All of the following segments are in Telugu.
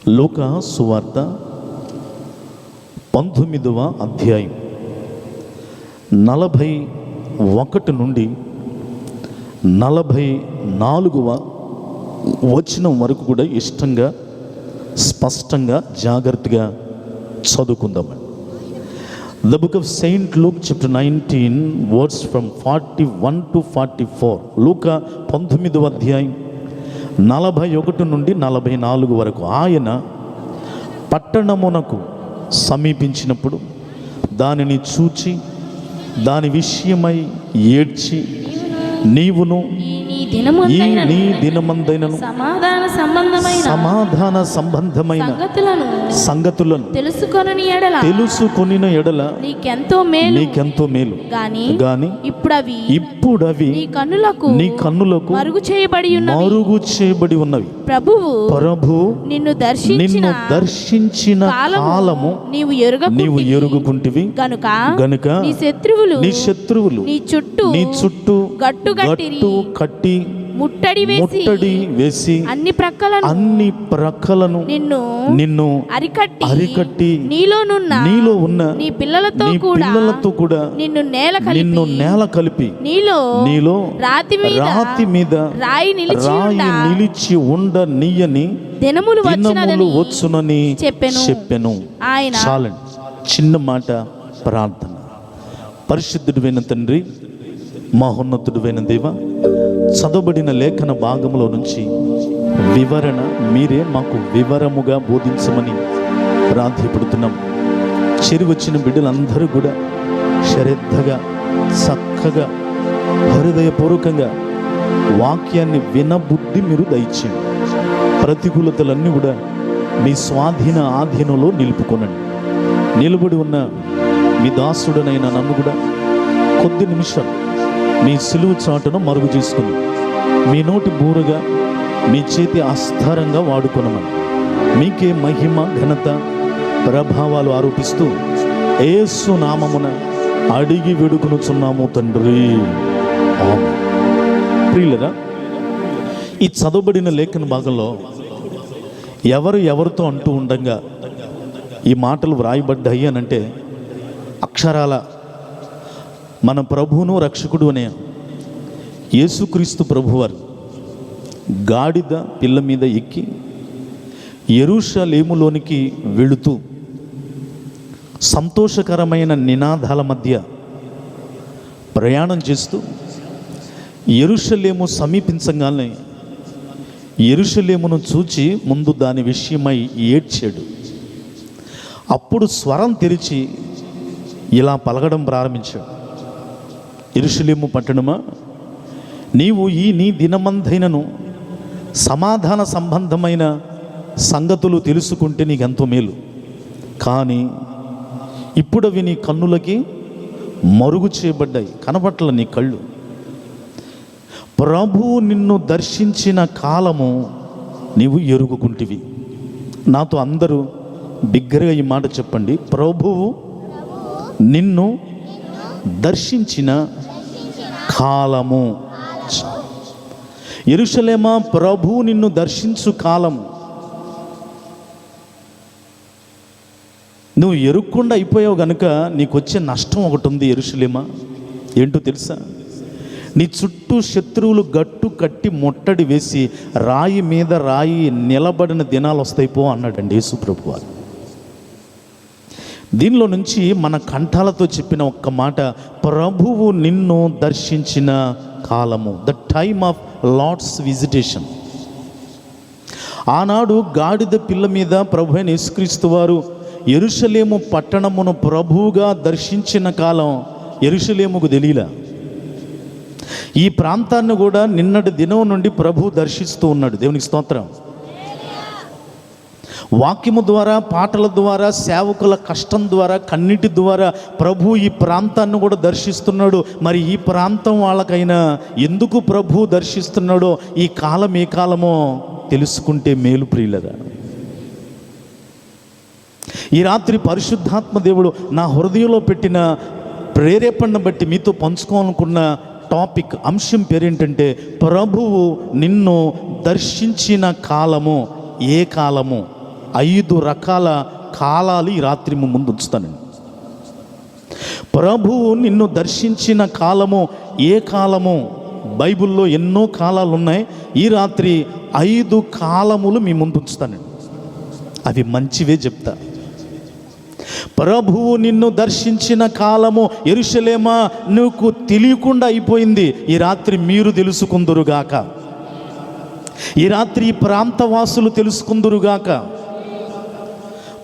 లూకా సువార్త 19వ అధ్యాయం 41 నుండి 44వ వచనం వరకు కూడా ఇష్టంగా స్పష్టంగా జాగ్రత్తగా చదువుకుందామండి. The book of Saint Luke chapter 19 words from 41 to 44. లూకా 19వ అధ్యాయం 41 నుండి 44 వరకు. ఆయన పట్టణమునకు సమీపించినప్పుడు దానిని చూచి దాని విషయమై ఏడ్చి, నీవును నీ దినమందైనను సమాధాన సంబంధమైన సంగతులను తెలుసుకొనిన ఎడల నీకెంతో మేలు గాని ఇప్పుడవి నీ కన్నులకు మరుగు చేయబడి ఉన్నవి. ప్రభువు నిన్ను దర్శించిన కాలము నీవు ఎరుగుకుంటివి గనుక నీ శత్రువులు నీ చుట్టూ గట్టు కట్టి ముట్టడి వేసి అన్ని ప్రక్కలను నిన్ను అరికట్టి నీలో ఉన్న నీ పిల్లలతో కూడా నిన్ను నేల కలిపి నీలో రాతి మీద రాయి నిలిచి ఉండనీయని దినములు వచ్చునని చెప్పెను. చాలండి, చిన్న మాట ప్రార్థన. పరిశుద్ధుడైన తండ్రి, మహోన్నతుడైన దేవ, చదవబడిన లేఖన భాగంలో నుంచి వివరణ మీరే మాకు వివరముగా బోధించమని ప్రార్థిపడుతున్నాం. చెరివచ్చిన బిడ్డలందరూ కూడా శ్రద్ధగా చక్కగా హృదయపూర్వకంగా వాక్యాన్ని వినబుద్ధి మీరు దయచేయండి. ప్రతికూలతలన్నీ కూడా మీ ఆధీనంలో నిలుపుకొనండి. నిలబడి ఉన్న మీ దాసుడనైనా నన్ను కూడా కొద్ది నిమిషాలు మీ సిలువ చాటును మరుగు చేసుకుని మీ నోటి బూరగా మీ చేతి ఆస్థారంగా వాడుకొనమని మీకే మహిమ ఘనత ప్రభావాలు ఆరోపిస్తూ యేసు నామమున అడిగి వేడుకొనుచున్నాము తండ్రి, ఆమేన్. ప్రియులరా, ఈ చదవబడిన లేఖన భాగంలో ఎవరితో అంటూ ఉండగా ఈ మాటలు వ్రాయబడ్డాయి అనంటే అక్షరాల మన ప్రభువును రక్షకుడు అనే యేసుక్రీస్తు ప్రభువారు గాడిద పిల్ల మీద ఎక్కి యెరూషలేములోనికి వెళుతూ సంతోషకరమైన నినాదాల మధ్య ప్రయాణం చేస్తూ యెరూషలేము సమీపించగానే యెరూషలేమును చూచి ముందు దాని విషయమై ఏడ్చాడు. అప్పుడు స్వరం తెరిచి ఇలా పలకడం ప్రారంభించాడు. యెరూషలేము పట్టణమా, నీవు నీ దినమందైనను సమాధాన సంబంధమైన సంగతులు తెలుసుకుంటే నీకెంతో మేలు. కానీ ఇప్పుడు అవి నీ కన్నులకి మరుగు చేయబడ్డాయి, కనబట్ల నీ కళ్ళు. ప్రభువు నిన్ను దర్శించిన కాలము నీవు ఎరుగుకుంటివి. నాతో అందరూ బిగ్గరగా ఈ మాట చెప్పండి. ప్రభువు నిన్ను దర్శించిన కాలము. యెరూషలేమా, ప్రభువు నిన్ను దర్శించు కాలం. నువ్వు ఎరుక్కుండా అయిపోయావు కనుక నీకు వచ్చే నష్టం ఒకటి ఉంది. యెరూషలేమా, ఏంటో తెలుసా? నీ చుట్టూ శత్రువులు గట్టు కట్టి ముట్టడి వేసి రాయి మీద రాయి నిలబడిన దినాలు వస్తాయి పో అన్నాడండి యేసు ప్రభువారు. దీనిలో నుంచి మన కంఠాలతో చెప్పిన ఒక్క మాట, ప్రభువు నిన్ను దర్శించిన కాలము, the time of Lord's visitation. ఆనాడు గాడిద పిల్ల మీద ప్రభు అయిన యేసుక్రీస్తు వారు యెరూషలేము పట్టణమును ప్రభువుగా దర్శించిన కాలం యెరూషలేముకు తెలియలా. ఈ ప్రాంతాన్ని కూడా నిన్నటి దినం నుండి ప్రభు దర్శిస్తూ ఉన్నాడు. దేవునికి స్తోత్రం. వాక్యము ద్వారా, పాటల ద్వారా, సేవకుల కష్టం ద్వారా, కన్నిటి ద్వారా ప్రభు ఈ ప్రాంతాన్ని కూడా దర్శిస్తున్నాడు. మరి ఈ ప్రాంతం వాళ్ళకైనా ఎందుకు ప్రభు దర్శిస్తున్నాడో ఈ కాలం ఏ కాలమో తెలుసుకుంటే మేలు ప్రియులరా. ఈ రాత్రి పరిశుద్ధాత్మ దేవుడు నా హృదయంలో పెట్టిన ప్రేరేపణను బట్టి మీతో పంచుకోవాలనుకున్న టాపిక్, అంశం పేరేంటంటే ప్రభువు నిన్ను దర్శించిన కాలము ఏ కాలము. 5 రకాల కాలాలు ఈ రాత్రి మీ ముందు ఉంచుతానండి. ప్రభువు నిన్ను దర్శించిన కాలము ఏ కాలము? బైబిల్లో ఎన్నో కాలాలు ఉన్నాయి. ఈ రాత్రి 5 కాలములు మీ ముందు ఉంచుతానండి. అవి మంచివే చెప్తా. ప్రభువు నిన్ను దర్శించిన కాలము యెరూషలేమా నీకు తెలియకుండా అయిపోయింది. ఈ రాత్రి మీరు తెలుసుకుందురుగాక. ఈ రాత్రి ఈ ప్రాంతవాసులు తెలుసుకుందురుగాక.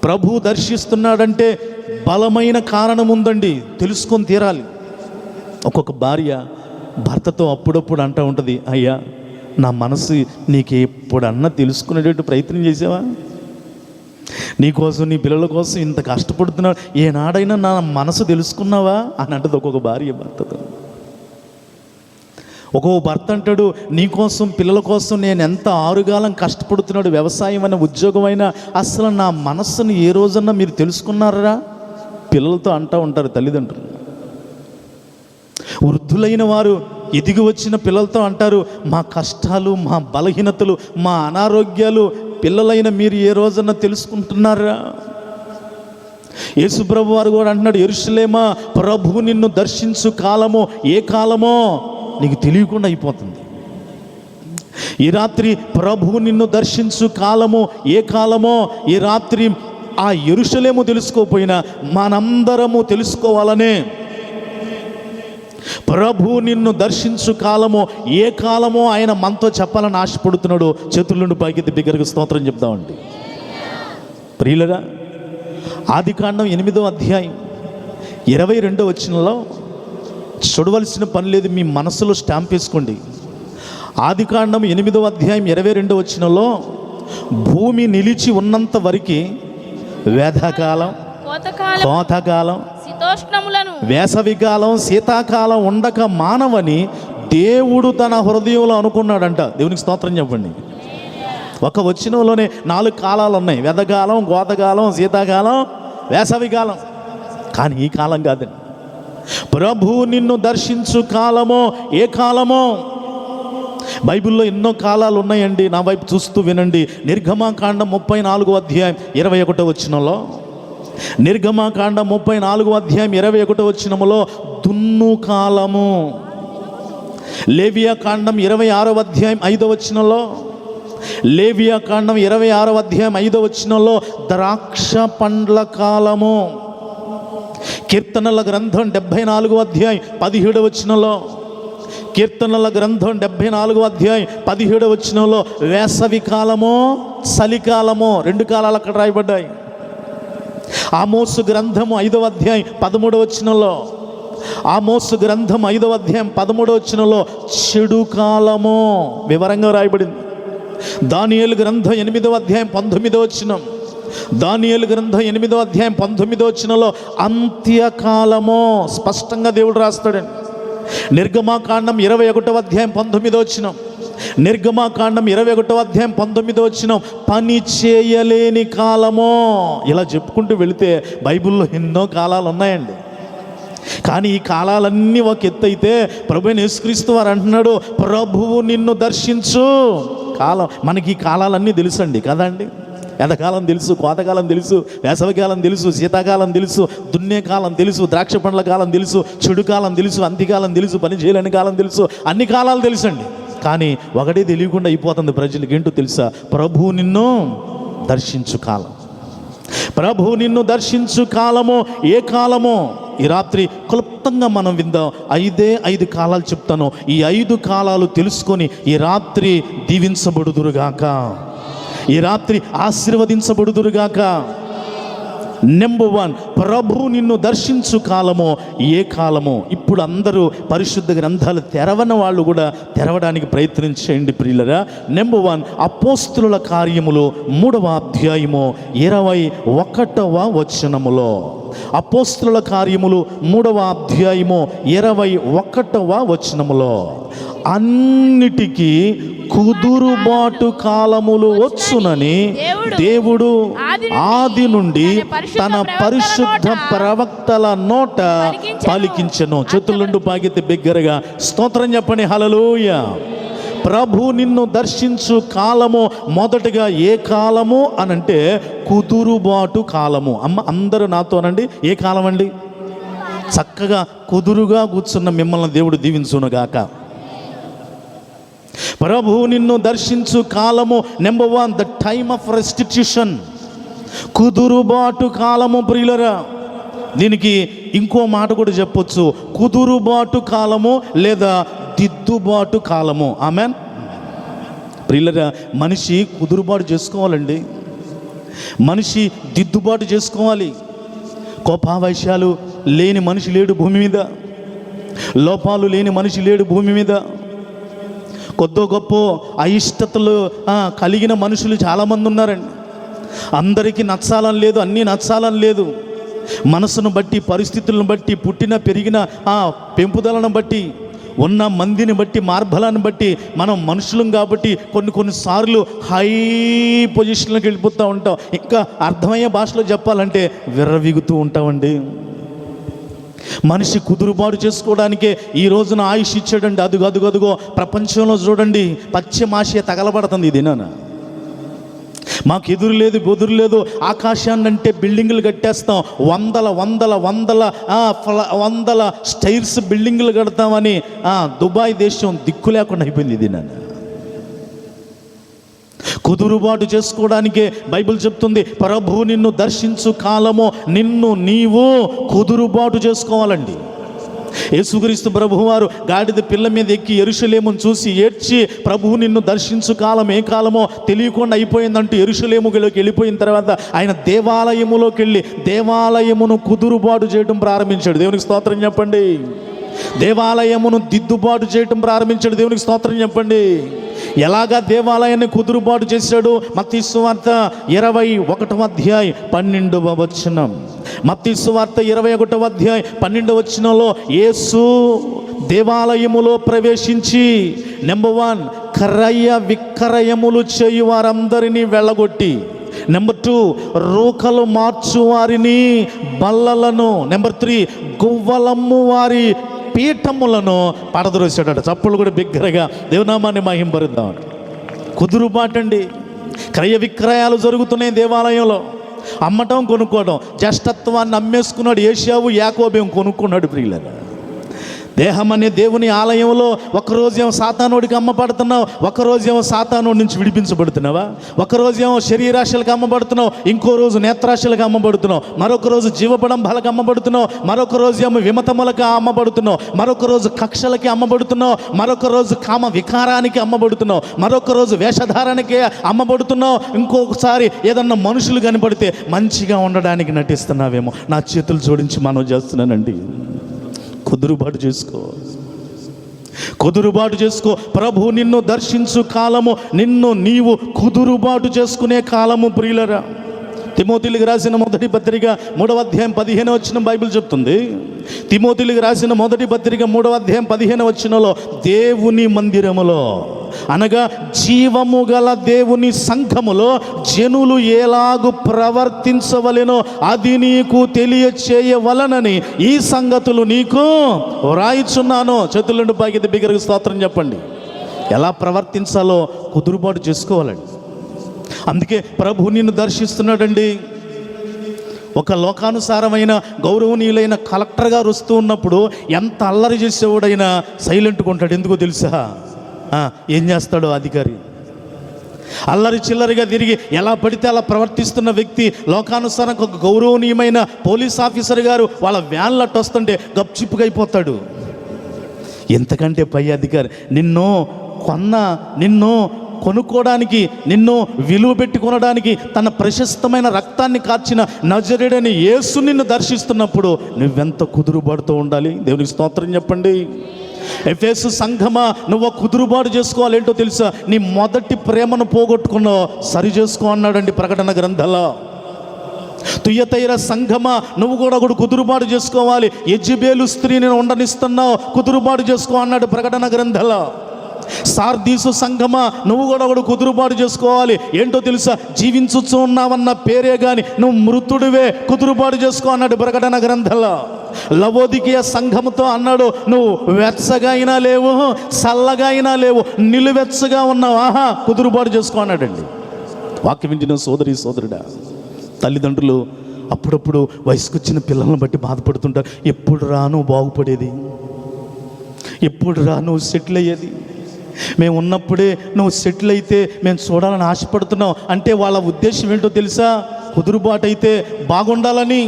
ప్రభు దర్శిస్తున్నాడంటే బలమైన కారణం ఉందండి, తెలుసుకొని తీరాలి. ఒక్కొక్క భార్య భర్తతో అప్పుడప్పుడు అంటూ ఉంటుంది, అయ్యా నా మనసు నీకు ఎప్పుడన్నా తెలుసుకునేటట్టు ప్రయత్నం చేసావా? నీకోసం నీ పిల్లల కోసం ఇంత కష్టపడుతున్నావు, ఏనాడైనా నా మనసు తెలుసుకున్నావా అని అంటది ఒక్కొక్క భార్య భర్తతో. ఒక్కొక్క భర్త అంటాడు, నీకోసం పిల్లల కోసం నేను ఎంత ఆరుగాలం కష్టపడుతున్నాడు, వ్యవసాయం అయినా ఉద్యోగం అయినా, అసలు నా మనస్సును ఏ రోజన్నా మీరు తెలుసుకున్నారా? పిల్లలతో అంటూ ఉంటారు తల్లిదండ్రులు. వృద్ధులైన వారు ఎదిగి వచ్చిన పిల్లలతో అంటారు, మా కష్టాలు, మా బలహీనతలు, మా అనారోగ్యాలు పిల్లలైన మీరు ఏ రోజన్నా తెలుసుకుంటున్నారా? యేసుప్రభు వారు కూడా అంటున్నాడు, యెరూషలేమా ప్రభు నిన్ను దర్శించు కాలమో ఏ కాలమో నీకు తెలియకుండా అయిపోతుంది. ఈ రాత్రి ప్రభు నిన్ను దర్శించు కాలమో ఏ కాలమో ఈ రాత్రి ఆ యెరూషలేము తెలుసుకోపోయినా మనందరము తెలుసుకోవాలనే ప్రభు నిన్ను దర్శించు కాలమో ఏ కాలమో ఆయన మనతో చెప్పాలని ఆశపడుతున్నాడు. చేతుల నుండి పైకి బిగ్గరగా స్తోత్రం చెప్దామండి. ప్రియులరా, ఆదికాండం 8వ అధ్యాయం 22వ వచనంలో చూడవలసిన పని లేదు, మీ మనసులో స్టాంప్ వేసుకోండి. ఆదికాండం 8వ అధ్యాయం 22వ వచనంలో భూమి నిలిచి ఉన్నంత వరకు వేదకాలం, కోతకాలం, వేసవికాలం, శీతాకాలం ఉండక మానవని దేవుడు తన హృదయంలో అనుకున్నాడంట. దేవునికి స్తోత్రం చెప్పండి. ఒక వచనంలోనే 4 కాలాలు ఉన్నాయి, వేదకాలం, కోతకాలం, శీతాకాలం, వేసవికాలం. కానీ ఈ కాలం కాదండి. ప్రభు నిన్ను దర్శించు కాలమో ఏ కాలమో? బైబిల్లో ఎన్నో కాలాలు ఉన్నాయండి. నా వైపు చూస్తూ వినండి. నిర్గమాకాండం 34వ అధ్యాయం 21వ వచనంలో, నిర్గమాకాండం 34వ అధ్యాయం 21వ వచనములో దున్ను కాలము. లేవియాకాండం 26వ అధ్యాయం 5వ వచనంలో, లేవియాకాండం 26వ అధ్యాయం 5వ వచనంలో ద్రాక్ష పండ్ల కాలము. కీర్తనల గ్రంథం 74వ అధ్యాయం 17వ వచనంలో, కీర్తనల గ్రంథం 74వ అధ్యాయం 17వ వచనంలో వేసవి కాలమో చలికాలమో 2 కాలాలు అక్కడ రాయబడ్డాయి. ఆమోసు గ్రంథము 5వ అధ్యాయం 13వ వచనంలో, ఆమోసు గ్రంథం 5వ అధ్యాయం 13వ వచనంలో చెడు కాలమో వివరంగా రాయబడింది. దానియేలు గ్రంథం 8వ అధ్యాయం 19వ వచనం, దానియేలు గ్రంథం 8వ అధ్యాయం 19వ వచనంలో అంత్యకాలమో స్పష్టంగా దేవుడు రాస్తాడండి. నిర్గమాకాండం 21వ అధ్యాయం 19వ వచనం, నిర్గమాకాండం 21వ అధ్యాయం 19వ వచనం పని చేయలేని కాలమో. ఇలా చెప్పుకుంటూ వెళితే బైబిల్లో ఎన్నో కాలాలు ఉన్నాయండి. కానీ ఈ కాలాలన్నీ ఒక ఎత్తు అయితే ప్రభువైన యేసుక్రీస్తు వారు అంటున్నాడు, ప్రభువు నిన్ను దర్శించు కాలం. మనకి ఈ కాలాలన్నీ తెలుసండి కదండి. ఎండాకాలం తెలుసు, కోతకాలం తెలుసు, వేసవికాలం తెలుసు, శీతాకాలం తెలుసు, దున్నే కాలం తెలుసు, ద్రాక్ష పండ్ల కాలం తెలుసు, చెడు కాలం తెలుసు, అంత్యకాలం తెలుసు, పని చేయలేని కాలం తెలుసు, అన్ని కాలాలు తెలుసండి. కానీ ఒకటే తెలియకుండా అయిపోతుంది ప్రజలకు. ఏంటో తెలుసా? ప్రభువు నిన్ను దర్శించు కాలం. ప్రభువు నిన్ను దర్శించు కాలమో ఏ కాలమో? ఈ రాత్రి క్లుప్తంగా మనం విందాం. 5 కాలాలు చెప్తాను. ఈ 5 కాలాలు తెలుసుకొని ఈ రాత్రి దీవించబడుదురుగాక, ఈ రాత్రి ఆశీర్వదించబడుదురుగాక. నెంబర్ 1, ప్రభు నిన్ను దర్శించు కాలమో ఏ కాలమో? ఇప్పుడు అందరూ పరిశుద్ధ గ్రంథాలు తెరవని వాళ్ళు కూడా తెరవడానికి ప్రయత్నం చేయండి ప్రియులరా. నెంబర్ 1, అపోస్తుల కార్యములు 3వ అధ్యాయము 21వ వచనములో, అపోస్తుల కార్యములు 3వ అధ్యాయము 21వ వచనములో, అన్నిటికీ కుదురుబాటు కాలములు వచ్చునని దేవుడు ఆది నుండి తన పరిశుద్ధ ప్రవక్తల నోట పలికించెను. చేతుల నుండి పాగితే బిగ్గరగా స్తోత్రం చెప్పండి. హల్లెలూయా. ప్రభు నిన్ను దర్శించు కాలము మొదటగా ఏ కాలము అనంటే కుదురుబాటు కాలము. అందరూ నాతోనండి, ఏ కాలం అండి? చక్కగా కుదురుగా కూర్చున్న మిమ్మల్ని దేవుడు దీవించునుగాక. ప్రభు నిన్ను దర్శించు కాలము number 1, the time of restitution. కుదురుబాటు కాలము ప్రియులరా. దీనికి ఇంకో మాట కూడా చెప్పొచ్చు, కుదురుబాటు కాలము లేదా దిద్దుబాటు కాలము. ఆమెన్. ప్రియులరా, మనిషి కుదురుబాటు చేసుకోవాలండి, మనిషి దిద్దుబాటు చేసుకోవాలి. కోపావేశాలు లేని మనిషి లేడు భూమి మీద, లోపాలు లేని మనిషి లేడు భూమి మీద. కొద్దో గొప్ప అయిష్టతలు కలిగిన మనుషులు చాలామంది ఉన్నారండి. అందరికీ నచ్చాలని లేదు, అన్నీ నచ్చాలని లేదు. మనసును బట్టి, పరిస్థితులను బట్టి, పుట్టిన పెరిగిన పెంపుదలను బట్టి, ఉన్న మందిని బట్టి, మార్బలాన్ని బట్టి మనం మనుషులం కాబట్టి కొన్నిసార్లు హై పొజిషన్లోకి వెళ్ళిపోతూ ఉంటాం. ఇంకా అర్థమయ్యే భాషలో చెప్పాలంటే విర్రవీగుతూ ఉంటామండి. మనిషి కుదురుబాటు చేసుకోవడానికే ఈ రోజున ఆయుష్ ఇచ్చాడండి. అదుగో ప్రపంచంలో చూడండి, పశ్చిమాసియా తగలబడుతుంది. ఇది మాకు ఎదురు లేదు, బెదురు లేదు. ఆకాశాన్ని అంటే బిల్డింగులు కట్టేస్తాం, వందల స్టైర్స్ బిల్డింగులు కడతామని దుబాయ్ దేశం దిక్కు లేకుండా అయిపోయింది. ఇది కుదురుబాటు చేసుకోవడానికే బైబిల్ చెప్తుంది, ప్రభు నిన్ను దర్శించు కాలము నిన్ను నీవు కుదురుబాటు చేసుకోవాలండి. యేసుక్రీస్తు ప్రభువారు గాడిద పిల్ల మీద ఎక్కి యెరూషలేమును చూసి ఏడ్చి, ప్రభువు నిన్ను దర్శించు కాలం ఏ కాలమో తెలియకుండా అయిపోయిందంటూ యెరూషలేములోకి వెళ్ళిపోయిన తర్వాత ఆయన దేవాలయములోకి వెళ్ళి దేవాలయమును కుదురుబాటు చేయడం ప్రారంభించాడు. దేవునికి స్తోత్రం చెప్పండి. దేవాలయమును దిద్దుబాటు చేయటం ప్రారంభించాడు. దేవునికి స్తోత్రం చెప్పండి. ఎలాగా దేవాలయాన్ని కుదురుబాటు చేశాడు? మత్తయి సువార్త 21వ అధ్యాయం 12వ వచనం. మత్తయి సువార్త 21వ అధ్యాయం 12వ వచనంలో యేసు దేవాలయములో ప్రవేశించి నెంబర్ 1, క్రయ విక్రయములు చేయు వారందరినీ వెళ్ళగొట్టి, నెంబర్ 2, రూకలు మార్చు వారిని బల్లలను, నెంబర్ 3, గువ్వలమ్ము వారి పీఠములను పడద్రోసాడట. చప్పులు కూడా బిగ్గరగా దేవునామాన్ని మహింపరుద్దాం. కుదురుబాటండి. క్రయ విక్రయాలు జరుగుతున్నాయి దేవాలయంలో. అమ్మటం, కొనుక్కోవడం. జ్యేష్ఠత్వాన్ని అమ్మేసుకున్నాడు ఏశావు, యాకోబేం కొనుక్కున్నాడు. ప్రియులరా, దేహం అనే దేవుని ఆలయంలో ఒకరోజేమో సాతానుడికి అమ్మబడుతున్నావు, ఒకరోజేమో సాతానుడి నుంచి విడిపించబడుతున్నావా? ఒకరోజేమో శరీరాశలకు అమ్మబడుతున్నావు, ఇంకో రోజు నేత్రాశలకు అమ్మబడుతున్నావు, మరొక రోజు జీవపడంబాలకు అమ్మబడుతున్నావు, మరొక రోజు ఏమో విమతములకు అమ్మబడుతున్నావు, మరొక రోజు కక్షలకి అమ్మబడుతున్నావు, మరొక రోజు కామ వికారానికి అమ్మబడుతున్నావు, మరొక రోజు వేషధారానికి అమ్మబడుతున్నావు, ఇంకొకసారి ఏదన్నా మనుషులు కనపడితే మంచిగా ఉండడానికి నటిస్తున్నావేమో. నా చేతులు జోడించి మనవి చేస్తున్నానండి, కుదురుబాటు చేసుకో, కుదురుబాటు చేసుకో. ప్రభు నిన్ను దర్శించు కాలము నిన్ను నీవు కుదురుబాటు చేసుకునే కాలము. ప్రియులరా, తిమోతిలకు రాసిన మొదటి పత్రిక 3వ అధ్యాయం 15వ వచనం బైబిల్ చెప్తుంది. తిమోతిలకు రాసిన మొదటి పత్రిక 3వ అధ్యాయం 15వ వచనంలో దేవుని మందిరములో అనగా జీవము గల దేవుని సంఘములో జనులు ఎలాగు ప్రవర్తించవలెనో అది నీకు తెలియచేయవలనని ఈ సంగతులు నీకు వ్రాయిచున్నాను. చేతులను పైకి బిగ్గరగా స్తోత్రం చెప్పండి. ఎలా ప్రవర్తించాలో కుదురుబాటు చేసుకోవాలండి. అందుకే ప్రభు నిన్ను దర్శిస్తున్నాడండి. ఒక లోకానుసారమైన గౌరవనీయులైన కలెక్టర్ గారు వస్తూ ఉన్నప్పుడు ఎంత అల్లరి చేసేవాడైనా సైలెంట్గా ఉంటాడు. ఎందుకో తెలుసా? ఏం చేస్తాడో అధికారి? అల్లరి చిల్లరిగా తిరిగి ఎలా పడితే అలా ప్రవర్తిస్తున్న వ్యక్తి లోకానుసారం ఒక గౌరవనీయమైన పోలీస్ ఆఫీసర్ గారు వాళ్ళ వ్యాన్లట్టు వస్తుంటే గప్చిప్పుగా అయిపోతాడు. ఎంతకంటే పై అధికారి నిన్ను కొనుక్కోవడానికి, నిన్ను విలువ పెట్టి కొనడానికి తన ప్రశస్తమైన రక్తాన్ని కార్చిన నజరేయుడైన యేసు నిన్ను దర్శిస్తున్నప్పుడు నువ్వెంత కుదురుబాటుతో ఉండాలి. దేవునికి స్తోత్రం చెప్పండి. ఎఫెసు సంఘమా, నువ్వు కుదురుబాటు చేసుకోవాలి. ఏంటో తెలుసా? నీ మొదటి ప్రేమను పోగొట్టుకున్నావు, సరి చేసుకో అన్నాడండి ప్రకటన గ్రంథంలో. తుయతైర సంఘమా, నువ్వు కూడా కుదురుబాటు చేసుకోవాలి. యెజబెలు స్త్రీని ఉండనిస్తున్నావు, కుదురుబాటు చేసుకో అన్నాడు ప్రకటన గ్రంథంలో. సార్దీసు సంఘమా, నువ్వు కూడా కుదురుబాటు చేసుకోవాలి. ఏంటో తెలుసా? జీవించుచు ఉన్నావన్న పేరే గాని నువ్వు మృతుడివే, కుదురుబాటు చేసుకో అన్నాడు ప్రకటన గ్రంథంలో. లవోదికీయ సంఘముతో అన్నాడు, నువ్వు వెచ్చగా అయినా లేవు, చల్లగా అయినా లేవు, నిలువెచ్చగా ఉన్నావు, ఆహా కుదురుబాటు చేసుకో అన్నాడండి. వాక్యం వింటున్న సోదరుడా, తల్లిదండ్రులు అప్పుడప్పుడు వయసుకొచ్చిన పిల్లలను బట్టి బాధపడుతుంటారు. ఎప్పుడు రా నువ్వు బాగుపడేది, ఎప్పుడు రా నువ్వు సెటిల్ అయ్యేది, మేము ఉన్నప్పుడే నువ్వు సెటిల్ అయితే మేము చూడాలని ఆశపడుతున్నావు అంటే వాళ్ళ ఉద్దేశం ఏంటో తెలుసా? కుదురుబాటు అయితే బాగుండాలని,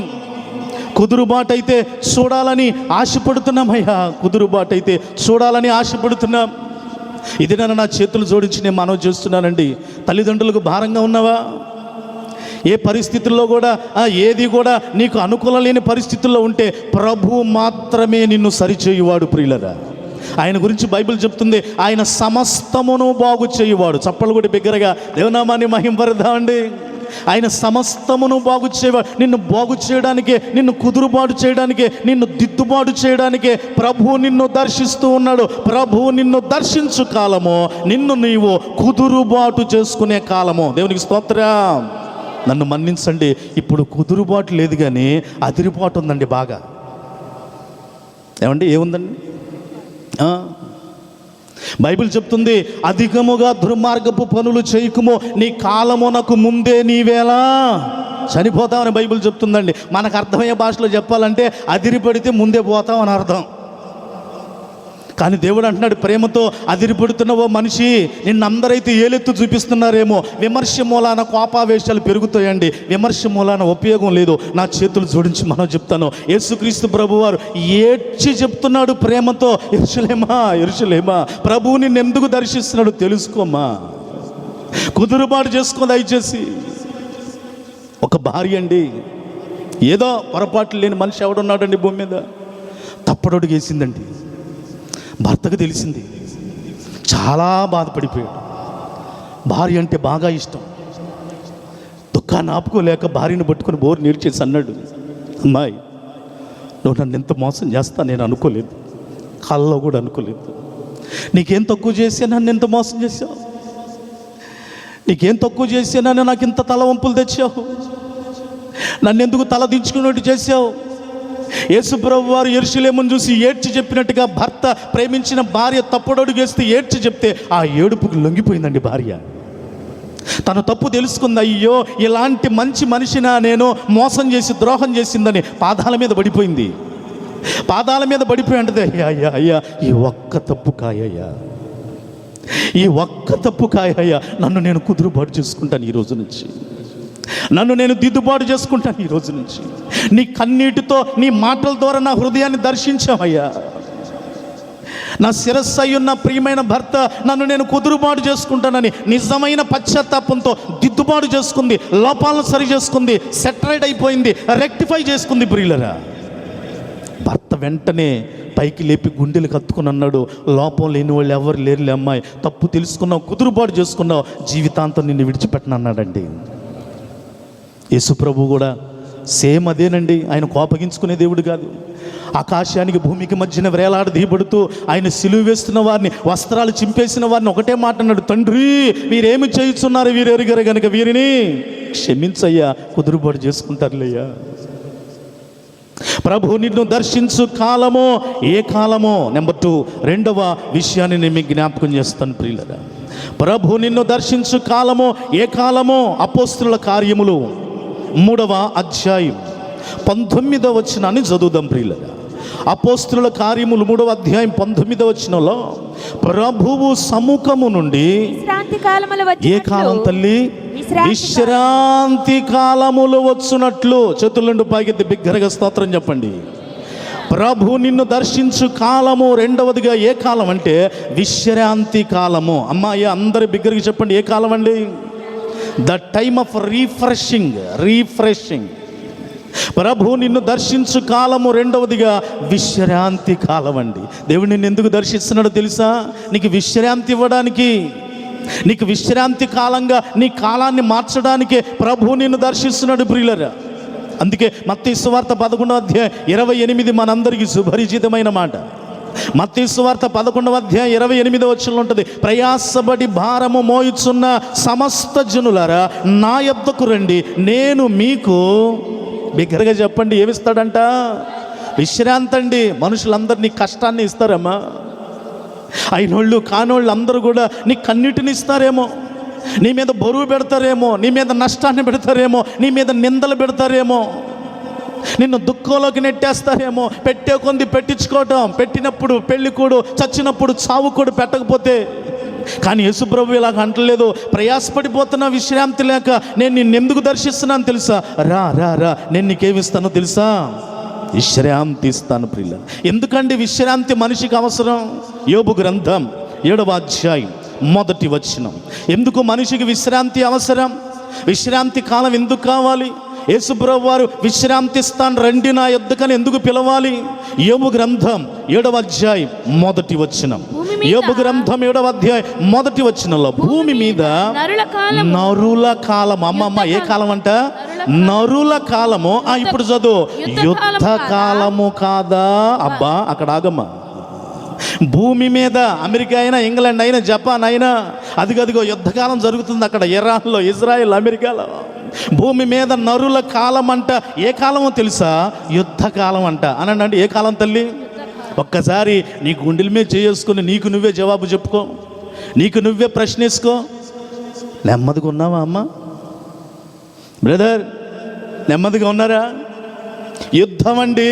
కుదురుబాటు అయితే చూడాలని ఆశపడుతున్నామయ్యా, కుదురుబాటు అయితే చూడాలని ఆశపడుతున్నాం. ఇది నా చేతులు జోడించి నేను మనవి చేస్తున్నానండి. తల్లిదండ్రులకు భారంగా ఉన్నావా? ఏ పరిస్థితుల్లో కూడా ఏది కూడా నీకు అనుకూలం లేని పరిస్థితుల్లో ఉంటే ప్రభు మాత్రమే నిన్ను సరిచేయువాడు ప్రియులరా. ఆయన గురించి బైబిల్ చెప్తుంది, ఆయన సమస్తమును బాగు చేయువాడు. చప్పలు కూడా బిగ్గరగా దేవనామాన్ని మహింపరదామండి. ఆయన సమస్తమును బాగు చేయవాడు. నిన్ను బాగు చేయడానికే, నిన్ను కుదురుబాటు చేయడానికే, నిన్ను దిద్దుబాటు చేయడానికే ప్రభు నిన్ను దర్శిస్తూ ఉన్నాడు. ప్రభు నిన్ను దర్శించు కాలము, నిన్ను నీవు కుదురుబాటు చేసుకునే కాలము. దేవునికి స్తోత్రం. నన్ను మన్నించండి, ఇప్పుడు కుదురుబాటు లేదు కానీ అదిరిబాటు ఉందండి బాగా. ఏమండి ఏముందండి? బైబిల్ చెప్తుంది, అధికముగా దుర్మార్గపు పనులు చేయకుమో, నీ కాలమునకు ముందే నీవేలా చనిపోతామని బైబిల్ చెప్తుందండి. మనకు అర్థమయ్యే భాషలో చెప్పాలంటే అదిరిపడితే ముందే పోతామని అర్థం. కానీ దేవుడు అంటున్నాడు, ప్రేమతో అదిరిపడుతున్న ఓ మనిషి, నిన్నందరైతే ఏలెత్తు చూపిస్తున్నారేమో, విమర్శ మూలాన కోపావేశాలు పెరుగుతాయండి. విమర్శ మూలాన ఉపయోగం లేదు. నా చేతులు జోడించి మనం చెప్తాను, యేసుక్రీస్తు ప్రభువారు ఏడ్చి చెప్తున్నాడు ప్రేమతో, యెరూషలేమా యెరూషలేమా, ప్రభువు నిన్ను ఎందుకు దర్శిస్తున్నాడు తెలుసుకోమా, కుదురుబాటు చేసుకో దయచేసి. ఒక భార్య అండి, ఏదో పొరపాట్లు లేని మనిషి ఎవడున్నాడండి భూమి మీద, తప్పడొడుగు వేసిందండి. భర్తకు తెలిసింది, చాలా బాధపడిపోయాడు. భార్య అంటే బాగా ఇష్టం. దుఃఖాన్ని ఆపుకోలేక భార్యను పట్టుకుని బోరు నీడ్చేసి అన్నాడు, అమ్మాయి నువ్వు నన్ను ఎంత మోసం చేస్తా నేను అనుకోలేదు, కళ్ళలో కూడా అనుకోలేదు. నీకేం తక్కువ చేసే నన్ను ఎంత మోసం చేశావు, నీకేం తక్కువ చేసే నన్ను నాకు ఇంత తల వంపులు తెచ్చావు, నన్ను ఎందుకు తల దించుకున్నట్టు చేశావు. యేసుప్రభు వారు యెరూషలేమును చూసి ఏడ్చి చెప్పినట్టుగా భర్త ప్రేమించిన భార్య తప్పుడడుగు వేస్తే ఏడ్చి చెప్తే ఆ ఏడుపుకి లొంగిపోయిందండి భార్య. తను తప్పు తెలుసుకుంది, అయ్యో ఇలాంటి మంచి మనిషినా నేను మోసం చేసి ద్రోహం చేసిందని పాదాల మీద పడిపోయింది. పాదాల మీద పడిపోయి అంటే, అయ్యా అయ్యా అయ్యా ఈ ఒక్క తప్పు కాయ్యా, ఈ ఒక్క తప్పు కాయ్యా, నన్ను నేను కుదురుబాటు చేసుకుంటాను ఈ రోజు నుంచి, నన్ను నేను దిద్దుబాటు చేసుకుంటాను ఈ రోజు నుంచి. నీ కన్నీటితో నీ మాటల ద్వారా నా హృదయాన్ని దర్శించావయ్యా. నా శిరస్సు అయ్యున్న ప్రియమైన భర్త నన్ను నేను కుదురుబాటు చేసుకుంటానని నిజమైన పశ్చాత్తాపంతో దిద్దుబాటు చేసుకుంది, లోపాలను సరి చేసుకుంది, సెటరైడ్ అయిపోయింది, రెక్టిఫై చేసుకుంది ప్రియులరా. భర్త వెంటనే పైకి లేపి గుండెలు కత్తుకుని అన్నాడు, లోపం లేని వాళ్ళు ఎవరు లేరులే అమ్మాయి, తప్పు తెలుసుకున్నావు, కుదురుబాటు చేసుకున్నావు, జీవితాంతం నిన్ను విడిచిపెట్టను అన్నాడండి. యేసుప్రభు కూడా సేమ్ అదేనండి. ఆయన కోపగించుకునే దేవుడు కాదు. ఆకాశానికి భూమికి మధ్యన వేలాడదీయబడుతూ ఆయన సిలువ వేస్తున్న వారిని, వస్త్రాలు చింపేసిన వారిని ఒకటే మాట అన్నాడు, తండ్రి వీరేమి చేయుచున్నారు, వీరు ఎరుగరు కనుక వీరిని క్షమించయ్యా, కుదురుబాటు చేసుకుంటారులేయ్యా. ప్రభు నిన్ను దర్శించు కాలమో ఏ కాలమో. నెంబర్ 2, రెండవ విషయాన్ని నేను మీకు జ్ఞాపకం చేస్తాను ప్రియులరా. ప్రభు నిన్ను దర్శించు కాలమో ఏ కాలమో. అపోస్తుల కార్యములు 3వ అధ్యాయం 19వ వచనాన్ని చదువుదాం ప్రియులరా. అపోస్తుల కార్యములు 3వ అధ్యాయం 19వ వచనంలో, ప్రభువు సముఖము నుండి ఏ కాలం తల్లి? విశ్రాంతి కాలములు వచ్చునట్లు. చేతుల నుండి పైకెత్తి బిగ్గరగా స్తోత్రం చెప్పండి. ప్రభు నిన్ను దర్శించు కాలము రెండవదిగా ఏ కాలం అంటే విశ్రాంతి కాలము. అమ్మాయి అందరి బిగ్గరగా చెప్పండి, ఏ కాలం అండి? The time of refreshing. ప్రభు నిన్ను దర్శించు కాలము రెండవదిగా విశ్రాంతి కాలం అండి. దేవుడు నిన్ను ఎందుకు దర్శిస్తున్నాడో తెలుసా? నీకు విశ్రాంతి ఇవ్వడానికి, నీకు విశ్రాంతి కాలంగా నీ కాలాన్ని మార్చడానికే ప్రభు నిన్ను దర్శిస్తున్నాడు ప్రియులరా. అందుకే మత్తయి సువార్త 11వ అధ్యాయం 28 మనందరికీ సుపరిచితమైన మాట. మత్తయి సువార్త 11వ అధ్యాయం 28వ వచనంలో ఉంటుంది, ప్రయాసపడి భారము మోయుచున్న సమస్త జనులారా నా యొద్దకు రండి, నేను మీకు, బిగ్గరగా చెప్పండి, ఏమిస్తాడంట? విశ్రాంతి అండి. మనుషులందరూ నీ కష్టాన్ని ఇస్తారమ్మా. అయినోళ్ళు కానోళ్ళు అందరూ కూడా నీ కన్నిటిని ఇస్తారేమో, నీ మీద బరువు పెడతారేమో, నీ మీద నష్టాన్ని పెడతారేమో, నీ మీద నిందలు పెడతారేమో, నిన్ను దుఃఖంలోకి నెట్టేస్తారేమో. పెట్టే కొంది పెట్టించుకోవటం, పెట్టినప్పుడు పెళ్ళికూడు, చచ్చినప్పుడు చావుకూడు పెట్టకపోతే. కానీ యేసుప్రభు ఇలాగ అంటలేదు. ప్రయాసపడిపోతున్నా విశ్రాంతి లేక నేను నిన్ను ఎందుకు దర్శిస్తున్నాను తెలుసా? రా రా రా, నేను నీకేమిస్తానో తెలుసా? విశ్రాంతి ఇస్తాను ప్రియుల. ఎందుకండి విశ్రాంతి మనిషికి అవసరం? యోబు గ్రంథం 7వ అధ్యాయం 1వ వచనం. ఎందుకు మనిషికి విశ్రాంతి అవసరం? విశ్రాంతి కాలం ఎందుకు కావాలి? యేసుప్రభు వారు విశ్రాంతి ఇస్తాను రండి నా యొద్దకని ఎందుకు పిలవాలి? యోబు గ్రంథం 7వ అధ్యాయం 1వ వచనం. యోబు గ్రంథం 7వ అధ్యాయం 1వ వచనంలో భూమి మీద నరుల కాలం. అమ్మమ్మ, ఏ కాలం అంట? నరుల కాలము. ఇప్పుడు చదువు, యుద్ధ కాలము కాదా? అబ్బా, అక్కడ ఆగమ్మా. భూమి మీద అమెరికా అయినా, ఇంగ్లాండ్ అయినా, జపాన్ అయినా, అదిగదిగో యుద్ధకాలం జరుగుతుంది అక్కడ, ఇరాన్లో, ఇజ్రాయెల్, అమెరికాలో. భూమి మీద నరుల కాలం అంట. ఏ కాలమో తెలుసా? యుద్ధకాలం అంట. అనండి, ఏ కాలం తల్లి? ఒక్కసారి నీ గుండెల మీద చేసుకుని నీకు నువ్వే జవాబు చెప్పుకో, నీకు నువ్వే ప్రశ్నించుకో. నెమ్మదిగా ఉన్నావా అమ్మ? బ్రదర్, నెమ్మదిగా ఉన్నారా? యుద్ధం అండి.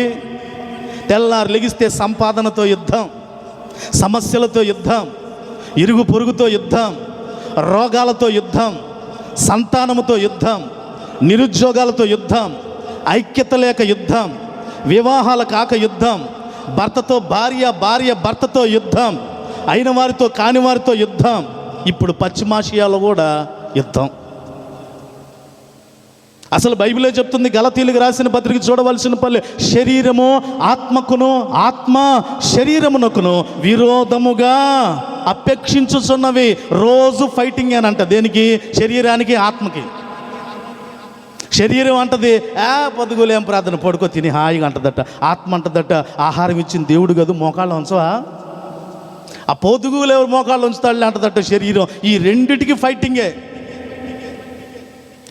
తెల్లారు లెగిస్తే సంపాదనతో యుద్ధం, సమస్యలతో యుద్ధం, ఇరుగు పొరుగుతో యుద్ధం, రోగాలతో యుద్ధం, సంతానముతో యుద్ధం, నిరుద్యోగాలతో యుద్ధం, ఐక్యత లేక యుద్ధం, వివాహాల కాక యుద్ధం, భర్తతో భార్య, భార్య భర్తతో యుద్ధం, అయిన వారితో కాని వారితో యుద్ధం. ఇప్పుడు పశ్చిమాసియాలో కూడా యుద్ధం. అసలు బైబిలే చెప్తుంది, గలతీయులకు రాసిన పత్రిక చూడవలసిన పల్లె, శరీరము ఆత్మకును, ఆత్మ శరీరమునకును విరోధముగా అపేక్షించుచున్నవి. రోజు ఫైటింగ్ అని అంట. దేనికి? శరీరానికి, ఆత్మకి. శరీరం అంటది పొద్దుగోలేం ప్రార్థన, పడుకో తిని హాయిగా అంటదట. ఆత్మ అంటదట, ఆహారం ఇచ్చిన దేవుడు కదా, మోకాళ్ళు ఉంచవా? ఆ పొద్దుగోలు ఎవరు మోకాళ్ళు ఉంచుతాడు అంటదట శరీరం. ఈ రెండిటికి ఫైటింగే.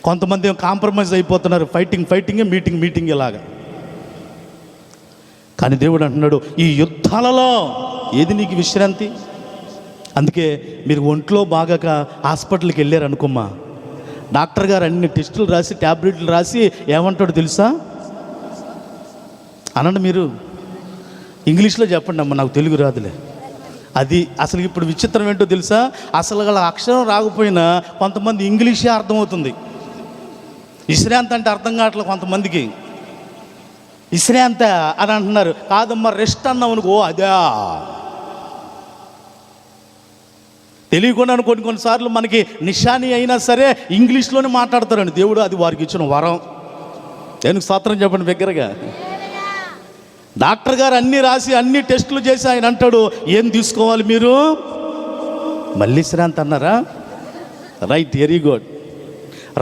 కొంతమంది కాంప్రమైజ్ అయిపోతున్నారు. ఫైటింగే, మీటింగ్ ఇలాగా. కానీ దేవుడు అంటున్నాడు, ఈ యుద్ధాలలో ఏది నీకు విశ్రాంతి? అందుకే మీరు ఒంట్లో బాగాక హాస్పిటల్కి వెళ్ళారు అనుకోమ్మా, డాక్టర్ గారు అన్ని టెస్టులు రాసి, ట్యాబ్లెట్లు రాసి ఏమంటాడు తెలుసా? అనండి, మీరు ఇంగ్లీష్లో చెప్పండి అమ్మ, నాకు తెలుగు రాదులే. అది అసలు ఇప్పుడు విచిత్రం ఏంటో తెలుసా? అసలు వాళ్ళ అక్షరం రాకపోయినా కొంతమంది ఇంగ్లీషే అర్థమవుతుంది. విశ్రాంతి అంటే అర్థం కావట్లేదు కొంతమందికి. విశ్రాంతి అని అంటున్నారు. కాదమ్మా, రెస్ట్ అన్నావు అనుకో, అదే తెలియకుండా కొన్నిసార్లు మనకి నిషాని అయినా సరే ఇంగ్లీష్లోనే మాట్లాడతారండి. దేవుడు అది వారికి ఇచ్చిన వరం. దేనికి స్తోత్రం చెప్పండి బిగ్గరగా. డాక్టర్ గారు అన్నీ రాసి, అన్ని టెస్టులు చేసి ఆయన అంటాడు, ఏం తీసుకోవాలి మీరు? మళ్ళీ విశ్రాంతి అన్నారా? Right, very good.